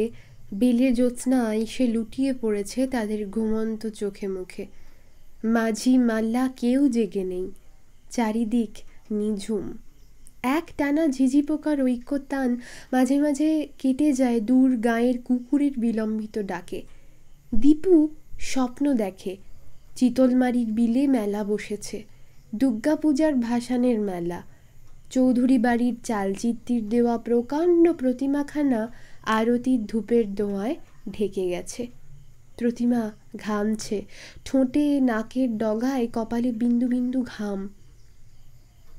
বেলে জ্যোৎস্না এসে লুটিয়ে পড়েছে তাদের ঘুমন্ত চোখে মুখে। মাঝি মাল্লা কেউ জেগে নেই। চারিদিক নিঝুম। এক টানা ঝিঝি পোকার ঐক্যতান মাঝে মাঝে কেটে যায় দূর গাঁয়ের কুকুরের বিলম্বিত ডাকে। দীপু স্বপ্ন দেখে, চিতলমারির বিলে মেলা বসেছে, দুর্গাপূজার ভাসানের মেলা। চৌধুরী বাড়ির চালচিত্তির দেওয়া প্রকাণ্ড প্রতিমাখানা আরতির ধূপের দোঁয়ায় ঢেকে গেছে। প্রতিমা ঘামছে, ঠোঁটে নাকের ডগায় কপালে বিন্দু বিন্দু ঘাম।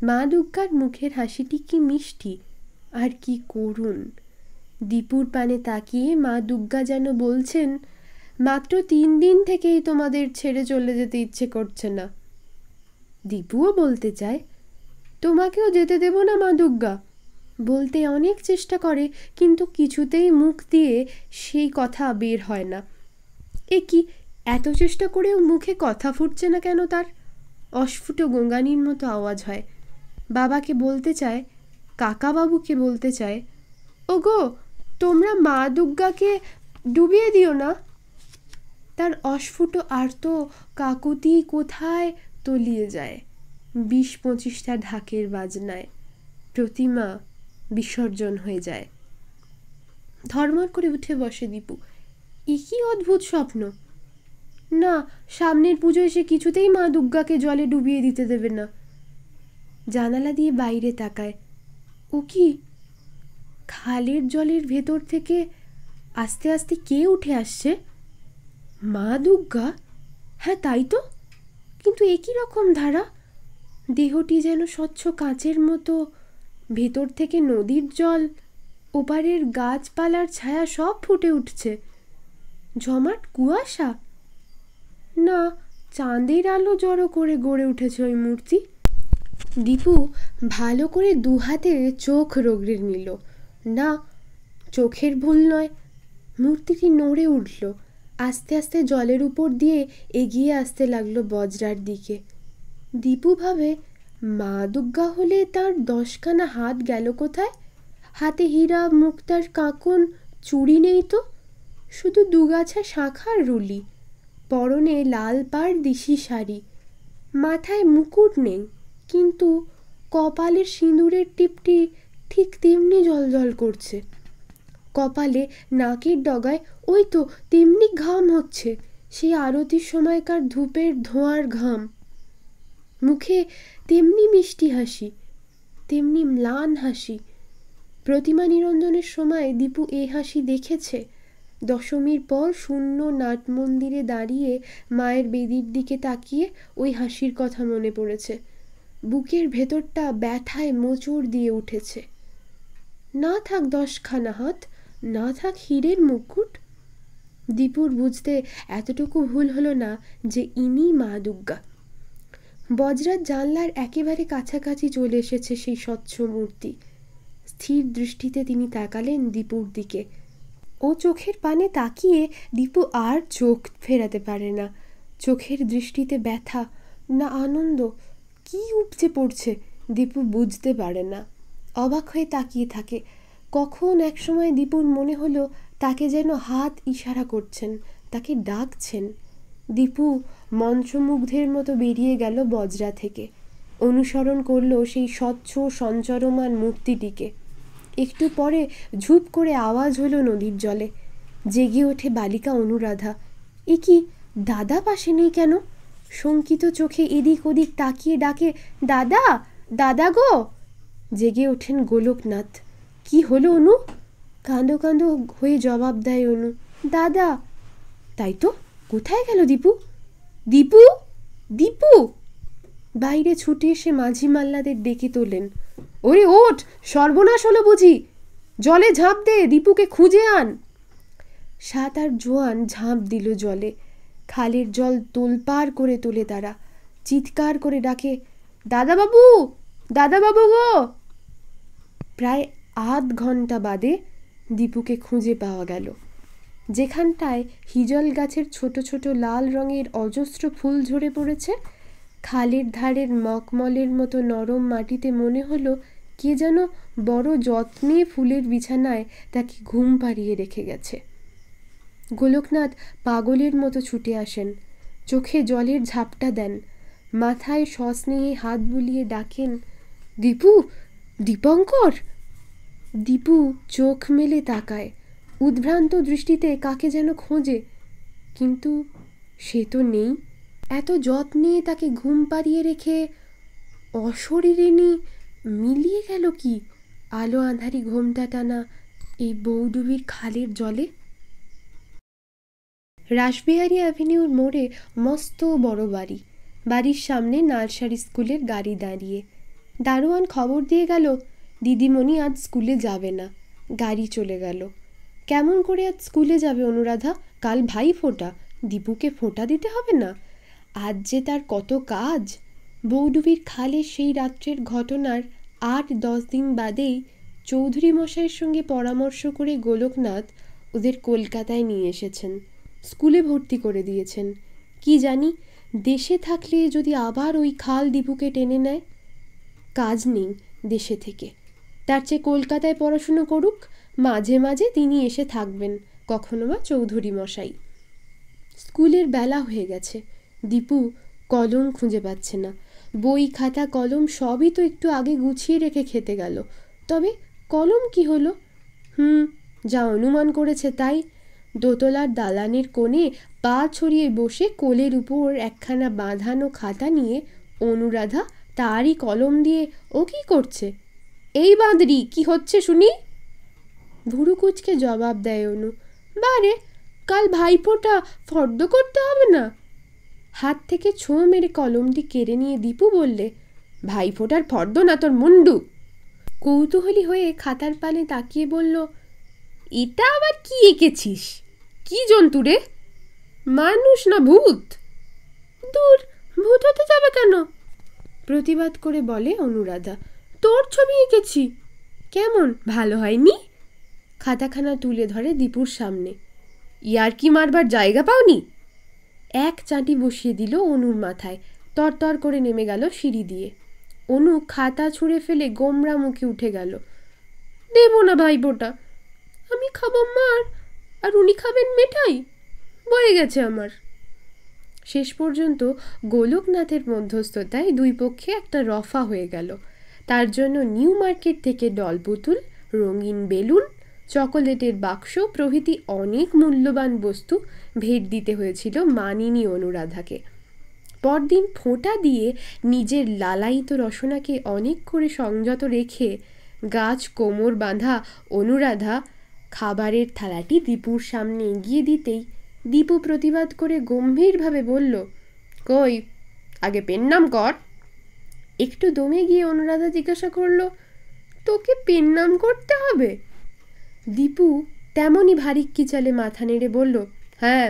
মা দুর্গার মুখের হাসিটি কি মিষ্টি আর কি করুণ। দীপুর পানে তাকিয়ে মা দুর্গা যেন বলছেন, মাত্র 3 দিন থেকেই তোমাদের ছেড়ে চলে যেতে ইচ্ছে করছে না। দীপুও বলতে চায়, তোমাকেও যেতে দেব না মা দুর্গা। বলতে অনেক চেষ্টা করে, কিন্তু কিছুতেই মুখ দিয়ে সেই কথা বের হয় না। এ কি, এত চেষ্টা করেও মুখে কথা ফুটছে না কেন তার? অস্ফুট গঙ্গানির মতো আওয়াজ হয়। বাবাকে বলতে চায়, কাকাবাবুকে বলতে চায়, ওগো তোমরা মা দুর্গাকে ডুবিয়ে দিও না। তার অস্ফুট আর্ত কাকুতি কোথায় তলিয়ে যায় 20-25টা ঢাকের বাজনায়। প্রতিমা বিসর্জন হয়ে যায়। ধর্মর করে উঠে বসে দীপু। এ কি অদ্ভুত স্বপ্ন! না, সামনের পুজোয় সে কিছুতেই মা দুর্গাকে জলে ডুবিয়ে দিতে দেবে না। জানালা দিয়ে বাইরে তাকায়। ও কি, খালের জলের ভেতর থেকে আস্তে আস্তে কে উঠে আসছে? মা দুর্গা? হ্যাঁ তাই তো, কিন্তু একই রকম ধারা। দেহটি যেন স্বচ্ছ কাঁচের মতো। ভেতর থেকে নদীর জল, ওপারের গাছপালার ছায়া সব ফুটে উঠছে। জমাট কুয়াশা? না, চাঁদের আলো জড়ো করে গড়ে উঠেছে ওই মূর্তি। দীপু ভালো করে দুহাতে চোখ রগড়ে নিল। না, চোখের ভুল নয়। মূর্তিটি নড়ে উঠল, আস্তে আস্তে জলের উপর দিয়ে এগিয়ে আসতে লাগলো বজরার দিকে। দীপু ভাবে, মা দুর্গা হলে তার 10খানা হাত গেল কোথায়? হাতে হীরা, মুক্তার কাঁকন, চুড়ি নেই তো, শুধু দুগাছা শাখার রুলি, পরনে লাল পাড় দিশি শাড়ি, মাথায় মুকুট নেই, কিন্তু কপালের সিঁদুরের টিপটি ঠিক তেমনি জ্বলজ্বল করছে। কপালে, নাকের ডগায় ওই তো তেমনি ঘাম হচ্ছে, সেই আরতির সময়কার ধূপের ধোঁয়ার ঘাম। মুখে তেমনি মিষ্টি হাসি, তেমনি ম্লান হাসি। প্রতিমা নিরঞ্জনের সময় দীপু এই হাসি দেখেছে। দশমীর পর শূন্য নাট মন্দিরে দাঁড়িয়ে মায়ের বেদির দিকে তাকিয়ে ওই হাসির কথা মনে পড়েছে। বুকের ভেতরটা ব্যথায় মোচড় দিয়ে উঠেছে। না থাক 10খানা হাত, না থাক হীরের মুকুট। দীপুর বুঝতে এতটুকু ভুল হলো না যে ইনি মা দুর্গা। বজরার জানলার একেবারে কাছাকাছি চলে এসেছে সেই স্বচ্ছ মূর্তি। স্থির দৃষ্টিতে তিনি তাকালেন দীপুর দিকে। ও চোখের পানে তাকিয়ে দীপু আর চোখ ফেরাতে পারে না। চোখের দৃষ্টিতে ব্যথা না আনন্দ, কি উপচে পড়ছে দীপু বুঝতে পারে না। অবাক হয়ে তাকিয়ে থাকে। কখন একসময় দীপুর মনে হলো তাকে যেন হাত ইশারা করছেন, তাকে ডাকছেন। দীপু মন্ত্রমুগ্ধের মতো বেরিয়ে গেল বজরা থেকে, অনুসরণ করলো সেই স্বচ্ছ সঞ্চরমান মূর্তিটিকে। একটু পরে ঝুপ করে আওয়াজ হলো নদীর জলে। জেগে ওঠে বালিকা অনুরাধা। এ কি, দাদা পাশে নেই কেন? শঙ্কিত চোখে এদিক ওদিক তাকিয়ে ডাকে, দাদা, দাদা গো। জেগে ওঠেন গোলকনাথ। কি হলো অনু? কাঁদো কাঁদো হয়ে জবাব দেয় অনু, দাদা। তাই তো, কোথায় গেল দীপু? দীপু, দীপু! বাইরে ছুটে এসে মাঝি মাল্লাদের ডেকে তোলেন। ওরে ওঠ, সর্বনাশ হলো বুঝি, জলে ঝাঁপ দে, দীপুকে খুঁজে আন। 7-8 জোয়ান ঝাঁপ দিল জলে। খালের জল তোলপাড় করে তোলে তারা। চিৎকার করে ডাকে, দাদাবাবু, দাদাবাবু গো। প্রায় আধ ঘন্টা বাদে দীপুকে খুঁজে পাওয়া গেল। যেখানটায় হিজল গাছের ছোট ছোট লাল রঙের অজস্র ফুল ঝরে পড়েছে, খালের ধারের মকমলের মতো নরম মাটিতে মনে হলো কে যেন বড় যত্নে ফুলের বিছানায় তাকে ঘুম পাড়িয়ে রেখে গেছে। গোলকনাথ পাগলের মতো ছুটে আসেন, চোখে জলের ঝাপটা দেন, মাথায় সস্নেহে হাত বুলিয়ে ডাকেন, দীপু, দীপঙ্কর। দীপু চোখ মেলে তাকায়, উদ্ভ্রান্ত দৃষ্টিতে কাকে যেন খোঁজে, কিন্তু সে তো নেই। এত যত্নে তাকে ঘুম পাড়িয়ে রেখে অশরীরিণী মিলিয়ে গেল কি আলো আঁধারি ঘোমটা টানা এই বৌডুবির খালের জলে? রাসবিহারী অ্যাভিনিউর মোড়ে মস্ত বড় বাড়ি। বাড়ির সামনে নার্সারি স্কুলের গাড়ি দাঁড়িয়ে। দারোয়ান খবর দিয়ে গেল, দিদিমণি আজ স্কুলে যাবে না। গাড়ি চলে গেল। কেমন করে আজ স্কুলে যাবে অনুরাধা? কাল ভাই ফোঁটা, দীপুকে ফোঁটা দিতে হবে না? আজ যে তার কত কাজ। বৌডুবির খালে সেই রাত্রের ঘটনার 8-10 দিন বাদেই চৌধুরী মশাইয়ের সঙ্গে পরামর্শ করে গোলকনাথ ওদের কলকাতায় নিয়ে এসেছেন, স্কুলে ভর্তি করে দিয়েছেন। কি জানি দেশে থাকলে যদি আবার ওই খাল দীপুকে টেনে নেয়। কাজ নেই দেশে থেকে, তার চেয়ে কলকাতায় পড়াশুনো করুক, মাঝে মাঝে তিনি এসে থাকবেন, কখনো বা চৌধুরী মশাই। স্কুলের বেলা হয়ে গেছে। দীপু কলম খুঁজে পাচ্ছে না। বই খাতা কলম সবই তো একটু আগে গুছিয়ে রেখে খেতে গেল, তবে কলম কি হলো? যা অনুমান করেছে তাই। দোতলার দালানের কোণে পা ছড়িয়ে বসে কোলের উপর একখানা বাঁধানো খাতা নিয়ে অনুরাধা তারই কলম দিয়ে ও কি করছে? এই বাঁদরি, কি হচ্ছে শুনি? ভুরু কুচকে জবাব দেয় অনু, বারে, কাল ভাইফোঁটা, ফর্দ করতে হবে না? হাত থেকে ছোঁ মেরে কলমটি কেড়ে নিয়ে দীপু বললে, ভাইফোঁটার ফর্দ না তোর মুন্ডু। কৌতূহলী হয়ে খাতার পানে তাকিয়ে বলল, এটা আবার কি এঁকেছিস? কি জন্তু রে? মানুষ না ভূত? দূর, ভূত হতে যাবে কেন? প্রতিবাদ করে বলে অনুরাধা। তোর ছবি এঁকেছি। কেমন, ভালো হয়নি? খাতাখানা তুলে ধরে দীপুর সামনে। ইয়ার্কি মারবার জায়গা পাওনি? এক চাঁটি বসিয়ে দিল অনুর মাথায়। তরতর করে নেমে গেল সিঁড়ি দিয়ে। অনু খাতা ছুঁড়ে ফেলে গোমরা মুখে উঠে গেল। দেব না ভাইবোটা, আমি খাবো মার, আর উনি খাবেন মেঠাই। বয়ে গেছে আমার। শেষ পর্যন্ত গোলকনাথের মধ্যস্থতায় দুই পক্ষে একটা রফা হয়ে গেল। তার জন্য নিউ মার্কেট থেকে ডল পুতুল, রঙিন বেলুন, চকোলেটের বাক্স প্রভৃতি অনেক মূল্যবান বস্তু ভেট দিতে হয়েছিল মানিনী অনুরাধাকে। পরদিন ফোঁটা দিয়ে নিজের লালায়িত রসনাকে অনেক করে সংযত রেখে গাছ কোমর বাঁধা অনুরাধা খাবারের থালাটি দীপুর সামনে এগিয়ে দিতেই দীপু প্রতিবাদ করে গম্ভীরভাবে বলল, কই, আগে পেন নাম কর। একটু দমে গিয়ে অনুরাধা জিজ্ঞাসা করল, তোকে পেন নাম করতে হবে? দীপু তেমনই ভারিক্কি চালে মাথা নেড়ে বলল, হ্যাঁ,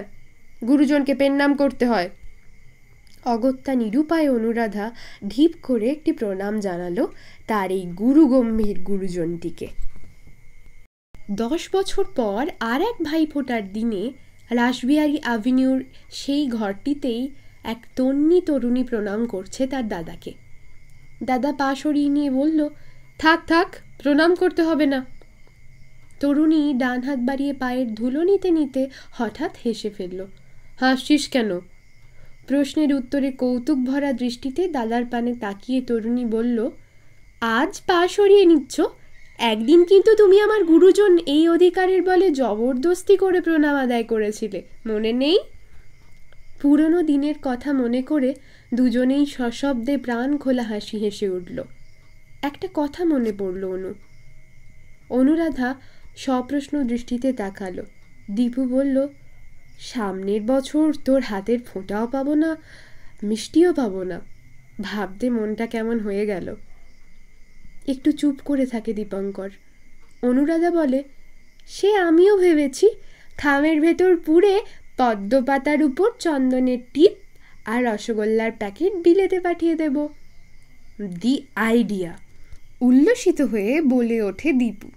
গুরুজনকে পেন নাম করতে হয়। অগত্যা নিরুপায় অনুরাধা ঢিপ করে একটি প্রণাম জানালো তার এই গুরুগম্ভীর গুরুজনটিকে। 10 বছর পর আর এক ভাইফোঁটার দিনে রাসবিহারী অ্যাভিনিউর সেই ঘরটিতেই এক তন্নি তরুণী প্রণাম করছে তার দাদাকে। দাদা পা সরিয়ে নিয়ে বলল, থাক থাক, প্রণাম করতে হবে না। তরুণী ডান হাত বাড়িয়ে পায়ের ধুলো নিতে নিতে হঠাৎ হেসে ফেলল। হাসছিস কেন? প্রশ্নের উত্তরে কৌতুক ভরা দৃষ্টিতে দাদার পানে তাকিয়ে তরুণী বলল, আজ পা সরিয়ে নিচ্ছ, একদিন কিন্তু তুমি আমার গুরুজন এই অধিকারের বলে জবরদস্তি করে প্রণাম আদায় করেছিলে, মনে নেই? পুরনো দিনের কথা মনে করে দুজনেই সশব্দে প্রাণ খোলা হাসি হেসে উঠল। একটা কথা মনে পড়ল অনুরাধা সপ্রশ্ন দৃষ্টিতে তাকালো। দীপু বলল, সামনের বছর তোর হাতের ফোঁটাও পাবো না, মিষ্টিও পাবো না। ভাবতে মনটা কেমন হয়ে গেল। একটু চুপ করে থাকে দীপঙ্কর। অনুরাধা বলে, সে আমিও ভেবেছি, খামের ভেতর পুরে পদ্ম পাতার উপর চন্দনের টিপ আর রসগোল্লার প্যাকেট বিলেতে পাঠিয়ে দেব। The idea! উল্লসিত হয়ে বলে ওঠে দীপু।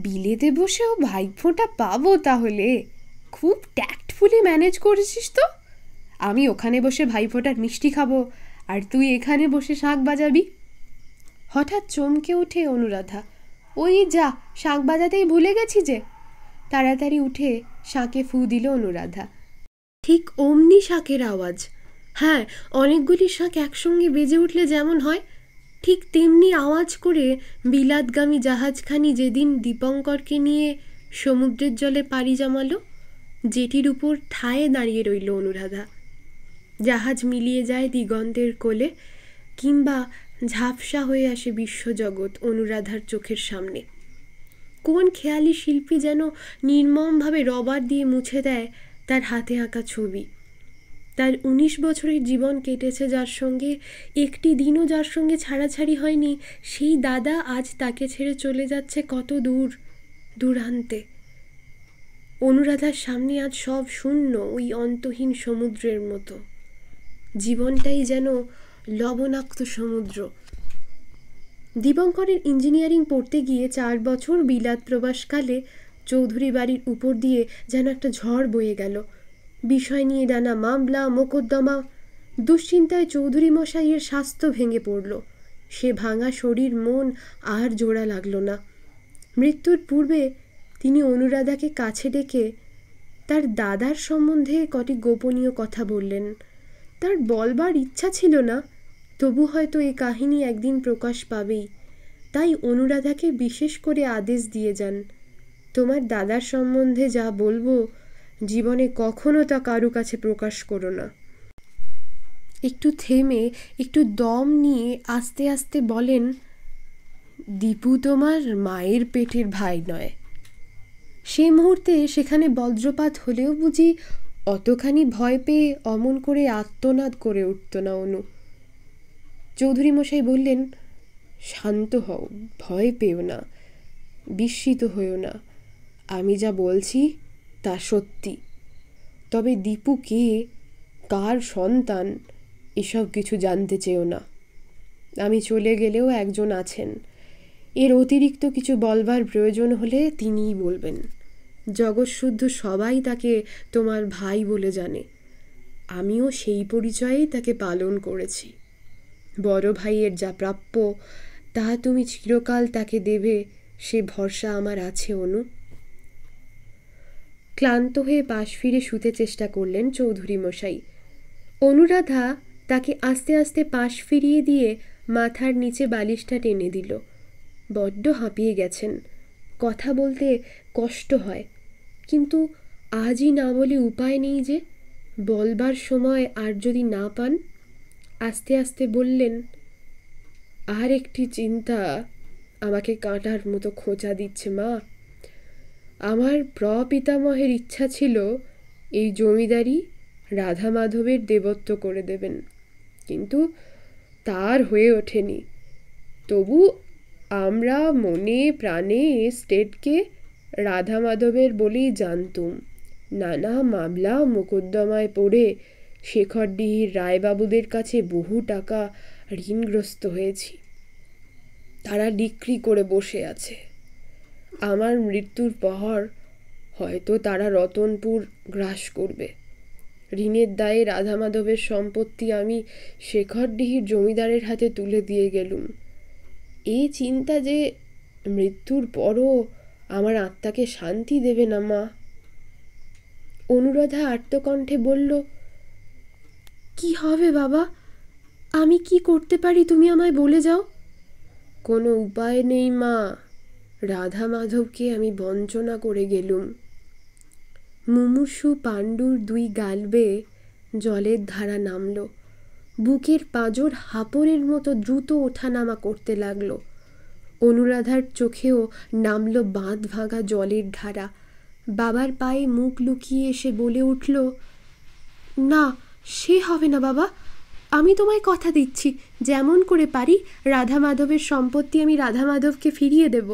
বিলেতে বসেও ভাইফোঁটা পাবো তাহলে? খুব ট্যাক্টফুলি ম্যানেজ করেছিস তো। আমি ওখানে বসে ভাইফোঁটার মিষ্টি খাবো, আর তুই এখানে বসে শাঁখ বাজাবি। হঠাৎ চমকে ওঠে অনুরাধা। ওই যা, শাঁখ বাজাতেই ভুলে গেছি যে। তাড়াতাড়ি উঠে শাঁখে ফু দিল অনুরাধা। ঠিক অমনি শাঁখের আওয়াজ। হ্যাঁ, অনেকগুলি শাঁখ একসঙ্গে বেজে উঠলে যেমন হয়, ঠিক তেমনি আওয়াজ করে বিলাতগামী জাহাজখানি যেদিন দীপঙ্করকে নিয়ে সমুদ্রের জলে পাড়ি জমালো, জেটির উপর ঠায়ে দাঁড়িয়ে রইল অনুরাধা। জাহাজ মিলিয়ে যায় দিগন্তের কোলে, কিংবা ঝাপসা হয়ে আসে বিশ্বজগৎ অনুরাধার চোখের সামনে। কোন খেয়ালি শিল্পী যেন নির্মমভাবে রবার দিয়ে মুছে দেয় তার হাতে আঁকা ছবি। তার 19 বছরের জীবন কেটেছে যার সঙ্গে, একটি দিনও যার সঙ্গে ছাড়াছাড়ি হয়নি, সেই দাদা আজ তাকে ছেড়ে চলে যাচ্ছে কত দূর দূরান্তে। অনুরাধার সামনে আজ সব শূন্য, ওই অন্তহীন সমুদ্রের মতো। জীবনটাই যেন লবণাক্ত সমুদ্র। দীপঙ্করের ইঞ্জিনিয়ারিং পড়তে গিয়ে 4 বছর বিলাত প্রবাসকালে চৌধুরী বাড়ির উপর দিয়ে যেন একটা ঝড় বয়ে গেল। বিষয় নিয়ে নানা মামলা মোকদ্দমা। দুশ্চিন্তায় চৌধুরী মশাইয়ের স্বাস্থ্য ভেঙে পড়ল। সে ভাঙা শরীর মন আর জোড়া লাগলো না। মৃত্যুর পূর্বে তিনি অনুরাধাকে কাছে ডেকে তার দাদার সম্বন্ধে কটি গোপনীয় কথা বললেন। তার বলবার ইচ্ছা ছিল না, তবু হয়তো এই কাহিনী একদিন প্রকাশ পাবেই। তাই অনুরাধাকে বিশেষ করে আদেশ দিয়ে যান, তোমার দাদার সম্বন্ধে যা বলবো জীবনে কখনো তা কারু কাছে প্রকাশ করো না। একটু থেমে একটু দম নিয়ে আস্তে আস্তে বলেন, দীপু তোমার মায়ের পেটের ভাই নয়। সে মুহূর্তে সেখানে বজ্রপাত হলেও বুঝি অতখানি ভয় পেয়ে অমন করে আর্তনাদ করে উঠত না অনু। চৌধুরী মশাই বললেন, শান্ত হও, ভয় পেও না, বিস্মিত হইও না। আমি যা বলছি তা সত্যি। তবে দীপু কে, কার সন্তান, এসব কিছু জানতে চেও না। আমি চলে গেলেও একজন আছেন, এর অতিরিক্ত কিছু বলবার প্রয়োজন হলে তিনিই বলবেন। জগৎশুদ্ধ সবাই তাকে তোমার ভাই বলে জানে, আমিও সেই পরিচয়েই তাকে পালন করেছি। বড় ভাইয়ের যা প্রাপ্য তা তুমি চিরকাল তাকে দেবে, সে ভরসা আমার আছে অনু। ক্লান্ত হয়ে পাশ ফিরে শুতে চেষ্টা করলেন চৌধুরী মশাই। অনুরাধা তাকে আস্তে আস্তে পাশ ফিরিয়ে দিয়ে মাথার নিচে বালিশটা টেনে দিল। বড্ড হাঁপিয়ে গেছেন, কথা বলতে কষ্ট হয়, কিন্তু আজই না বলে উপায় নেই যে। বলবার সময় আর যদি না পান, আস্তে আস্তে বললেন, আর একটি চিন্তা আমাকে কাঁটার মতো খোঁচা দিচ্ছে মা। আমার প্রপিতামহের ইচ্ছা ছিল এই জমিদারি রাধা মাধবের দেবত্ব করে দেবেন, কিন্তু তার হয়ে ওঠেনি। তবু আমরা মনে প্রাণে স্টেটকে রাধা মাধবের বলেই জানতুম। নানা মামলা মোকদ্দমায় পড়ে শেখরডিহির রায়বাবুদের কাছে বহু টাকা ঋণগ্রস্ত হয়েছি। তারা ডিক্রি করে বসে আছে। আমার মৃত্যুর পর হয়তো তারা রতনপুর গ্রাস করবে। ঋণের দায়ে রাধা মাধবের সম্পত্তি আমি শেখরডিহির জমিদারের হাতে তুলে দিয়ে গেলুম। এই চিন্তা যে মৃত্যুর পরও আমার আত্মাকে শান্তি দেবে না মা। অনুরাধা আর্তকণ্ঠে বলল, কি হবে বাবা? আমি কি করতে পারি তুমি আমায় বলে যাও। কোনো উপায় নেই মা, রাধা মাধবকে আমি বঞ্চনা করে গেলুম। মুমূর্ষু পাণ্ডুর দুই গাল বেয়ে জলের ধারা নামল। বুকের পাঁজর হাপড়ের মতো দ্রুত ওঠানামা করতে লাগল। অনুরাধার চোখেও নামল বাঁধ ভাঙা জলের ধারা। বাবার পায়ে মুখ লুকিয়ে এসে বলে উঠল, না, সে হবে না বাবা। আমি তোমায় কথা দিচ্ছি, যেমন করে পারি রাধা মাধবের সম্পত্তি আমি রাধা মাধবকে ফিরিয়ে দেব।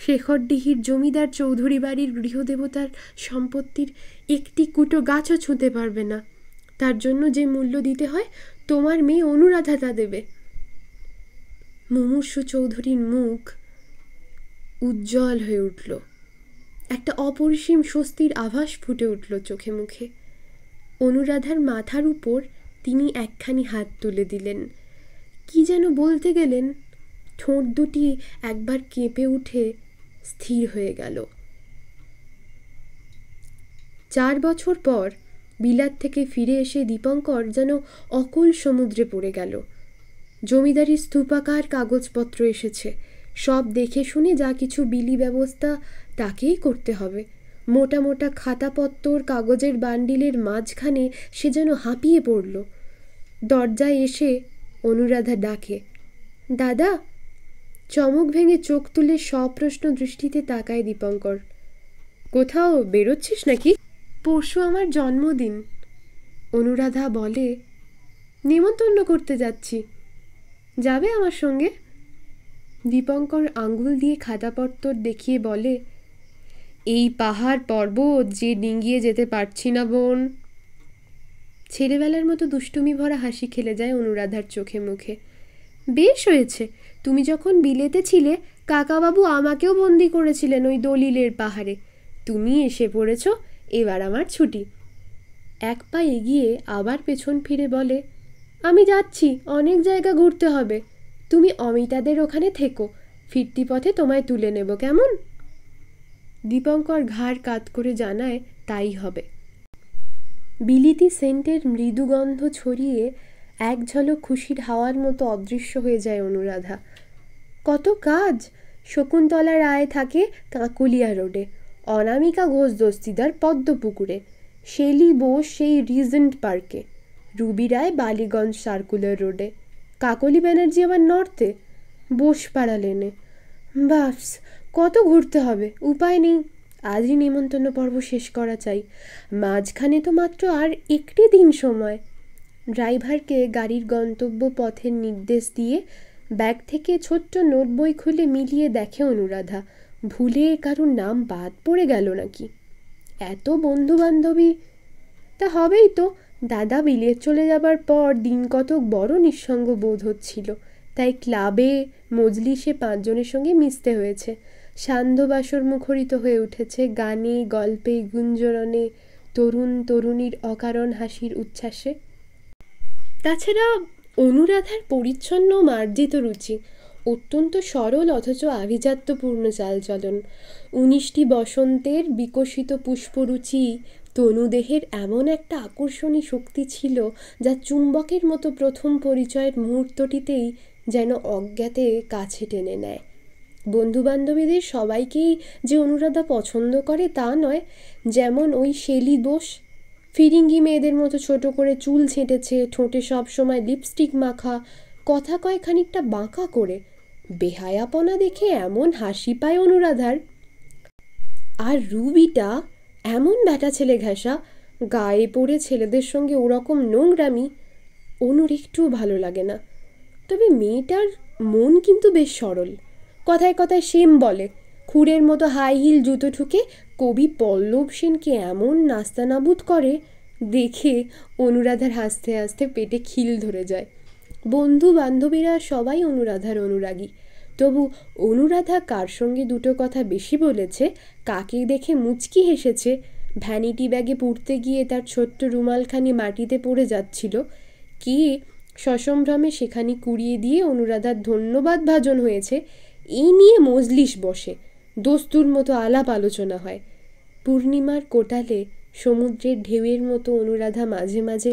শেখরডিহির জমিদার চৌধুরী বাড়ির গৃহদেবতার সম্পত্তির একটি কুটো গাছও ছুঁতে পারবে না। তার জন্য যে মূল্য দিতে হয় তোমার মেয়ে অনুরাধা তা দেবে। মুমূর্ষু চৌধুরীর মুখ উজ্জ্বল হয়ে উঠল। একটা অপরিসীম স্বস্তির আভাস ফুটে উঠল চোখে মুখে। অনুরাধার মাথার উপর তিনি একখানি হাত তুলে দিলেন। কি যেন বলতে গেলেন, ঠোঁট দুটি একবার কেঁপে উঠে স্থির হয়ে গেল। 4 বছর পর বিলাত থেকে ফিরে এসে দীপঙ্কর যেন অকুল সমুদ্রে পড়ে গেল। জমিদারি স্তূপাকার কাগজপত্র এসেছে, সব দেখে শুনে যা কিছু বিলি ব্যবস্থা তাকেই করতে হবে। মোটা মোটা খাতাপত্তর কাগজের বান্ডিলের মাঝখানে সে যেন হাঁপিয়ে পড়ল। দরজায় এসে অনুরাধা ডাকে, দাদা। চমক ভেঙে চোখ তুলে সপ্রশ্ন দৃষ্টিতে তাকায় দীপঙ্কর। কোথাও বেরোচ্ছিস নাকি? পরশু আমার জন্মদিন। অনুরাধা বলে, নিমন্ত্রণ করতে যাচ্ছি, যাবে আমার সঙ্গে? দীপঙ্কর আঙ্গুল দিয়ে খাতাপত্তর দেখিয়ে বলে, এই পাহাড় পর্বত যে ডিঙ্গিয়ে যেতে পারছি না বোন। ছেলেবেলার মতো দুষ্টুমি ভরা হাসি খেলে যায় অনুরাধার চোখে মুখে। বেশ হয়েছে, তুমি যখন বিলেতে ছিলে কাকাবাবু আমাকেও বন্দি করেছিলেন ওই দলিলের পাহাড়ে। তুমি এসে পড়েছ, এবার আমার ছুটি। এক পা এগিয়ে আবার পেছন ফিরে বলে, আমি যাচ্ছি, অনেক জায়গা ঘুরতে হবে। তুমি অমিতাদের ওখানে থেকো, ফিরতি পথে তোমায় তুলে নেব, কেমন? দীপঙ্কর ঘাড় কাত করে জানায়, তাই হবে। বিলিতি সেন্টের মৃদু গন্ধ ছড়িয়ে এক ঝলক খুশির হাওয়ার মতো অদৃশ্য হয়ে যায় অনুরাধা। কত কাজ! শকুন্তলা রায় থাকে কাঁকুলিয়া রোডে, অনামিকা ঘোষ দস্তিদার পদ্মপুকুরে, শেলি বোস সেই রিজেন্ট পার্কে, রুবি রায় বালিগঞ্জ সার্কুলার রোডে, কাকলি ব্যানার্জি আবার নর্থে, বোসপাড়া লেনে। বাস, কত ঘুরতে হবে, উপায় নেই। আজই নিমন্ত্রণ পর্ব শেষ করা চাই, মাঝখানে তো মাত্র আর একটি দিন সময়। ড্রাইভারকে গাড়ির গন্তব্য পথের নির্দেশ দিয়ে ব্যাগ থেকে ছোট্ট নোটবই খুলে মিলিয়ে দেখে অনুরাধা, ভুলে কারুর নাম বাদ পড়ে গেল নাকি। এত বন্ধু বান্ধবী, তা হবেই তো, দাদা বিলেত চলে যাবার পর দিন কতক বড় নিঃসঙ্গ বোধ হচ্ছিল, তাই ক্লাবে মজলিসে 5 জনের সঙ্গে মিশতে হয়েছে। সান্ধ্যবাসর মুখরিত হয়ে উঠেছে গানে, গল্পে, গুঞ্জরণে, তরুণ তরুণীর অকারণ হাসির উচ্ছ্বাসে। তাছাড়া অনুরাধার পরিচ্ছন্ন মার্জিত রুচি, অত্যন্ত সরল অথচ আভিজাত্যপূর্ণ চালচলন, 19টি বসন্তের বিকশিত পুষ্পরুচি তনুদেহের এমন একটা আকর্ষণী শক্তি ছিল যা চুম্বকের মতো প্রথম পরিচয়ের মুহূর্তটিতেই যেন অজ্ঞাতে কাছে টেনে নেয়। বন্ধুবান্ধবীদের সবাইকেই যে অনুরাধা পছন্দ করে তা নয়, যেমন ওই শেলি বোস ফিরিঙ্গি মেয়েদের মতো ছোট করে চুল ছেঁটেছে, ঠোঁটে সব সময় লিপস্টিক মাখা, কথা কয় খানিকটা বাঁকা করে, বেহায়াপনা দেখে এমন হাসি পায় অনুরাধার। আর রুবিটা এমন ব্যাটা ছেলে ঘেঁষা, গায়ে পড়ে ছেলেদের সঙ্গে ওরকম নোংরামি অনুর একটুও ভালো লাগে না। তবে মেয়েটার মন কিন্তু বেশ সরল, কথায় কথায় সেম বলে, খুঁড়ের মতো হাই হিল জুতো ঠুকে কবি পল্লব সেনকে এমন নাস্তানাবুদ করে দেখে অনুরাধার হাসতে হাসতে পেটে খিল ধরে যায়। বন্ধু বান্ধবীরা সবাই অনুরাধার অনুরাগী, তবু অনুরাধা কার সঙ্গে দুটো কথা বেশি বলেছে, কাকে দেখে মুচকি হেসেছে, ভ্যানিটি ব্যাগে পুড়তে গিয়ে তার ছোট্ট রুমালখানি মাটিতে পড়ে যাচ্ছিল, কে সসম্ভ্রমে সেখানে কুড়িয়ে দিয়ে অনুরাধার ধন্যবাদ ভাজন হয়েছে, এই নিয়ে মজলিস বসে, দস্তুর মতো আলাপ আলোচনা হয়। পূর্ণিমার কোটালে সমুদ্রের ঢেউয়ের মতো অনুরাধা মাঝে মাঝে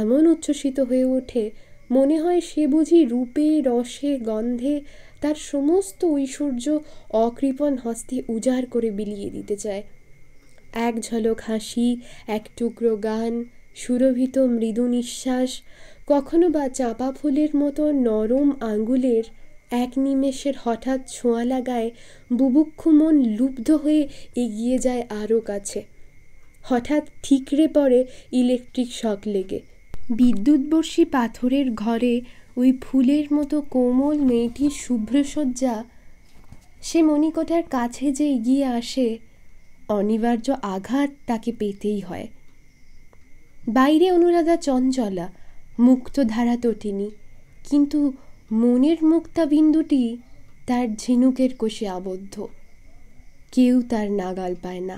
এমন উচ্ছ্বসিত হয়ে ওঠে, মনে হয় সে বুঝি রূপে, রসে, গন্ধে তার সমস্ত ঐশ্বর্য অকৃপণ হস্তে উজাড় করে বিলিয়ে দিতে চায়। এক ঝলক হাসি, এক টুকরো গান, সুরভিত মৃদু নিঃশ্বাস, কখনো বা চাঁপা ফুলের মতো নরম আঙ্গুলের এক নিমেষের হঠাৎ ছোঁয়া লাগায় বুভুক্ষু মন লুব্ধ হয়ে এগিয়ে যায় আরও কাছে। হঠাৎ ঠিকরে পড়ে ইলেকট্রিক শক লেগে। বিদ্যুৎবর্ষী পাথরের ঘরে ওই ফুলের মতো কোমল মেয়েটির শুভ্রসজ্জা, সে মণিকোঠার কাছে যে এগিয়ে আসে, অনিবার্য আঘাত তাকে পেতেই হয়। বাইরে অনুরাধা চঞ্চলা, মুক্তধারা তটিনী, কিন্তু মনের মুক্তা বিন্দুটি তার ঝিনুকের কোষে আবদ্ধ, কেউ তার নাগাল পায় না।